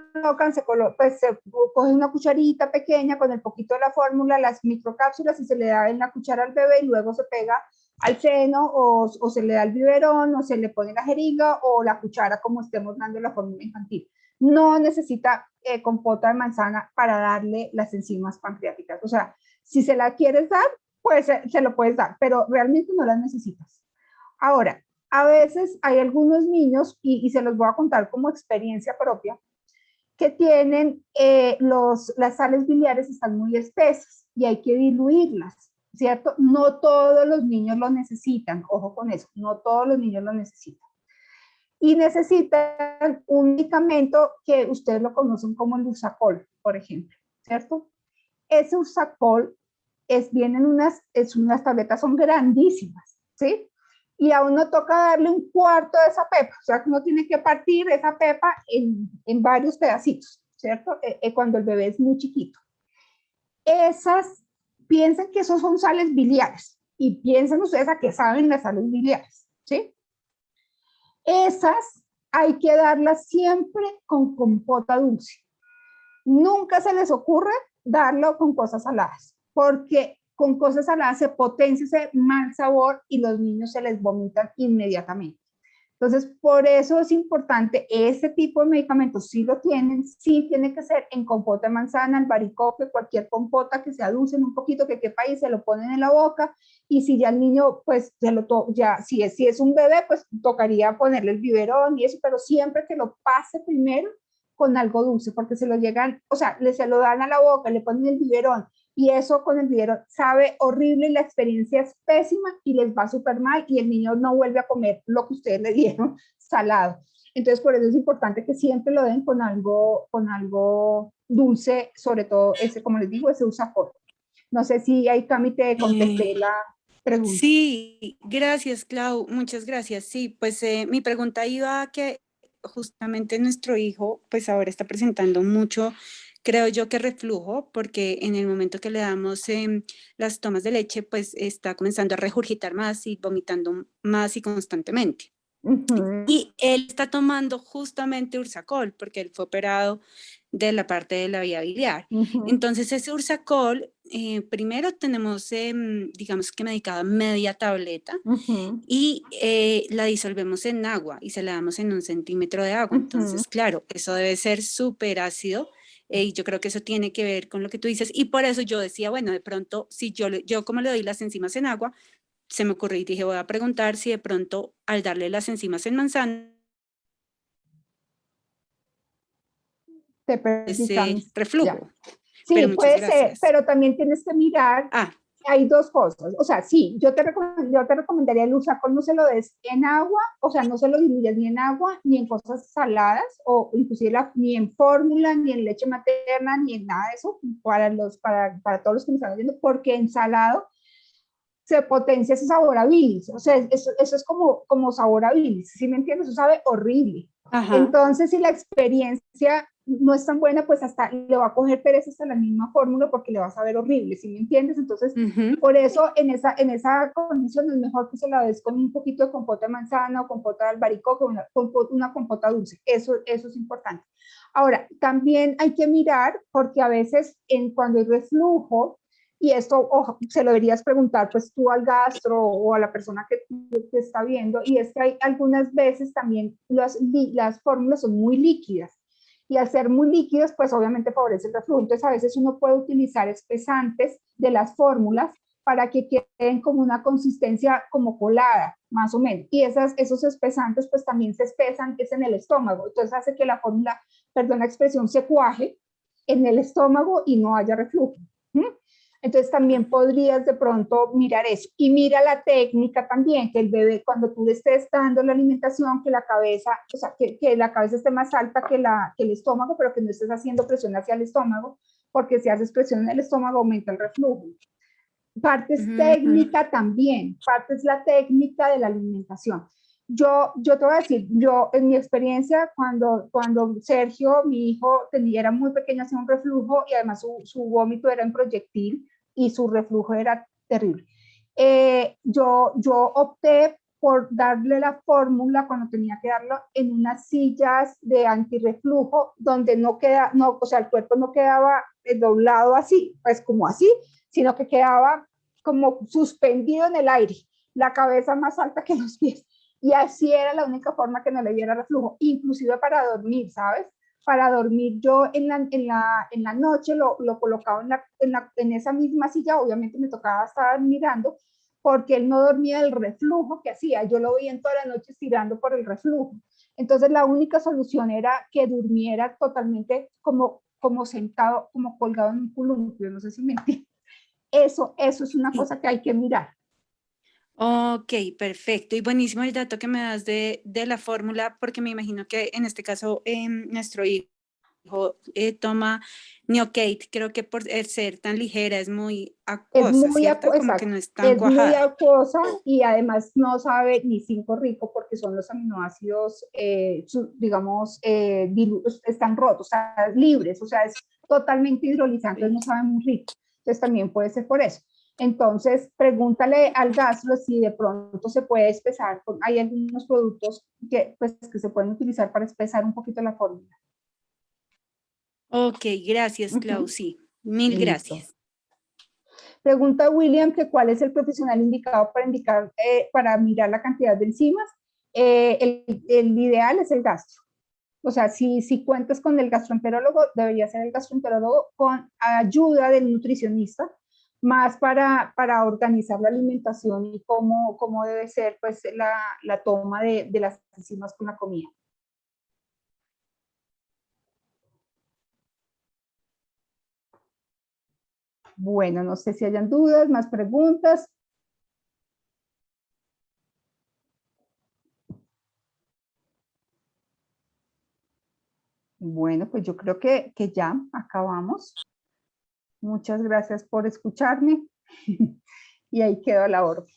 una cucharita pequeña con el poquito de la fórmula, las microcápsulas y se le da en la cuchara al bebé y luego se pega al seno o se le da el biberón o se le pone la jeringa o la cuchara como estemos dando la fórmula infantil. no necesita compota de manzana para darle las enzimas pancreáticas. O sea, si se la quieres dar, pues se lo puedes dar, pero realmente no las necesitas. Ahora, a veces hay algunos niños, y se los voy a contar como experiencia propia, que tienen las sales biliares están muy espesas y hay que diluirlas, ¿cierto? No todos los niños lo necesitan, ojo con eso, no todos los niños lo necesitan. Y necesitan un medicamento que ustedes lo conocen como el Ursacol, por ejemplo, ¿cierto? Ese Ursacol vienen unas tabletas, son grandísimas, ¿sí? Y a uno toca darle un cuarto de esa pepa, o sea que uno tiene que partir esa pepa en varios pedacitos, ¿cierto? Cuando el bebé es muy chiquito. Piensen que esos son sales biliares, y piensen ustedes a qué saben las sales biliares, ¿sí? Esas hay que darlas siempre con compota dulce. Nunca se les ocurre darlo con cosas saladas, porque con cosas saladas se potencia ese mal sabor y los niños se les vomitan inmediatamente. Entonces, por eso es importante, este tipo de medicamentos sí lo tienen, sí tiene que ser en compota de manzana, albaricoque, cualquier compota que se aducen un poquito, que quepa y se lo ponen en la boca, y si ya el niño, pues, si es un bebé, pues tocaría ponerle el biberón y eso, pero siempre que lo pase primero con algo dulce, porque se lo llegan, o sea, se lo dan a la boca, le ponen el biberón, y eso con el biberón sabe horrible y la experiencia es pésima y les va súper mal y el niño no vuelve a comer lo que ustedes le dieron salado. Entonces, por eso es importante que siempre lo den con algo dulce, sobre todo ese, como les digo, ese Ursacol. No sé si ahí, Cami, te contesté la pregunta. Sí, gracias, Clau, muchas gracias. Sí, pues mi pregunta iba a que justamente nuestro hijo, pues ahora está presentando mucho, creo yo que reflujo, porque en el momento que le damos las tomas de leche, pues está comenzando a regurgitar más y vomitando más y constantemente. Y él está tomando justamente Ursacol, porque él fue operado de la parte de la vía biliar. Entonces, ese Ursacol, primero tenemos, digamos que medicado media tableta, y la disolvemos en agua y se la damos en 1 centímetro de agua. Entonces, claro, eso debe ser súper ácido. Y yo creo que eso tiene que ver con lo que tú dices. Y por eso yo decía, bueno, de pronto, si yo como le doy las enzimas en agua, se me ocurrió y dije, voy a preguntar si de pronto al darle las enzimas en manzana, Te perdí, Cami. reflujo. Ya. Pero Sí, muchas puede ser, gracias. pero también tienes que mirar. Hay dos cosas, o sea, sí, yo te recomendaría el Ursacol, no se lo des en agua, o sea, no se lo diluyas ni en agua, ni en cosas saladas, o inclusive ni en fórmula, ni en leche materna, ni en nada de eso, para todos los que me están oyendo, porque en salado se potencia ese sabor a bilis, o sea, eso es como sabor a bilis, ¿sí me entiendes? Eso sabe horrible. Entonces, si la experiencia no es tan buena, pues hasta le va a coger pereza hasta la misma fórmula porque le va a saber horrible, ¿sí me entiendes? Entonces, por eso en esa condición es mejor que se la des con un poquito de compota de manzana o compota de albaricoque, una compota dulce, eso es importante. Ahora, también hay que mirar, porque a veces cuando hay reflujo, y esto se lo deberías preguntar pues tú al gastro o a la persona que te está viendo, y es que hay algunas veces también las fórmulas son muy líquidas, y al ser muy líquidas pues obviamente favorece el reflujo. Entonces a veces uno puede utilizar espesantes de las fórmulas para que queden como una consistencia como colada, más o menos, y esos espesantes pues también se espesan, que es en el estómago, entonces hace que la fórmula, perdón la expresión, se cuaje en el estómago y no haya reflujo. Entonces también podrías de pronto mirar eso. Y mira la técnica también, que el bebé cuando tú le estés dando la alimentación, que la cabeza, o sea, que la cabeza esté más alta que el estómago, pero que no estés haciendo presión hacia el estómago, porque si haces presión en el estómago aumenta el reflujo. Parte es técnica también, parte es la técnica de la alimentación. Yo te voy a decir, en mi experiencia, cuando Sergio, mi hijo, era muy pequeño, hacía un reflujo y además su vómito era en proyectil y su reflujo era terrible. Yo opté por darle la fórmula cuando tenía que darlo en unas sillas de antirreflujo donde o sea, el cuerpo no quedaba doblado así, pues como así, sino que quedaba como suspendido en el aire, la cabeza más alta que los pies. Y así era la única forma que no le diera reflujo, inclusive para dormir, ¿sabes? para dormir yo en la noche lo colocaba en esa misma silla, obviamente me tocaba estar mirando, porque él no dormía del reflujo que hacía, yo lo veía en toda la noche estirando por el reflujo. Entonces la única solución era que durmiera totalmente como sentado, como colgado en un columpio, no sé si me entiendes. Eso es una cosa que hay que mirar. Ok, perfecto. Y buenísimo el dato que me das de la fórmula, porque me imagino que en este caso nuestro hijo toma Neocate, creo que por el ser tan ligera es muy Es acuosa, muy, ¿cierto? Como que exacto, no es tan es muy cuajada. acuosa y además no sabe ni 5 rico porque son los aminoácidos, digamos, están rotos, o sea, libres, o sea, es totalmente hidrolizante, entonces no sabe muy rico. Entonces también puede ser por eso. Entonces, pregúntale al gastro si de pronto se puede espesar. Hay algunos productos que, pues, que se pueden utilizar para espesar un poquito la fórmula. Ok, gracias, Clau. Sí, mil Listo. gracias. Pregunta William que cuál es el profesional indicado para mirar la cantidad de enzimas. El ideal es el gastro. O sea, si cuentas con el gastroenterólogo, debería ser el gastroenterólogo con ayuda del nutricionista, más para organizar la alimentación y cómo debe ser pues, la toma de las enzimas con la comida. Bueno, no sé si hayan dudas, más preguntas. Bueno, pues yo creo que ya acabamos. Muchas gracias por escucharme y ahí quedo a la orden.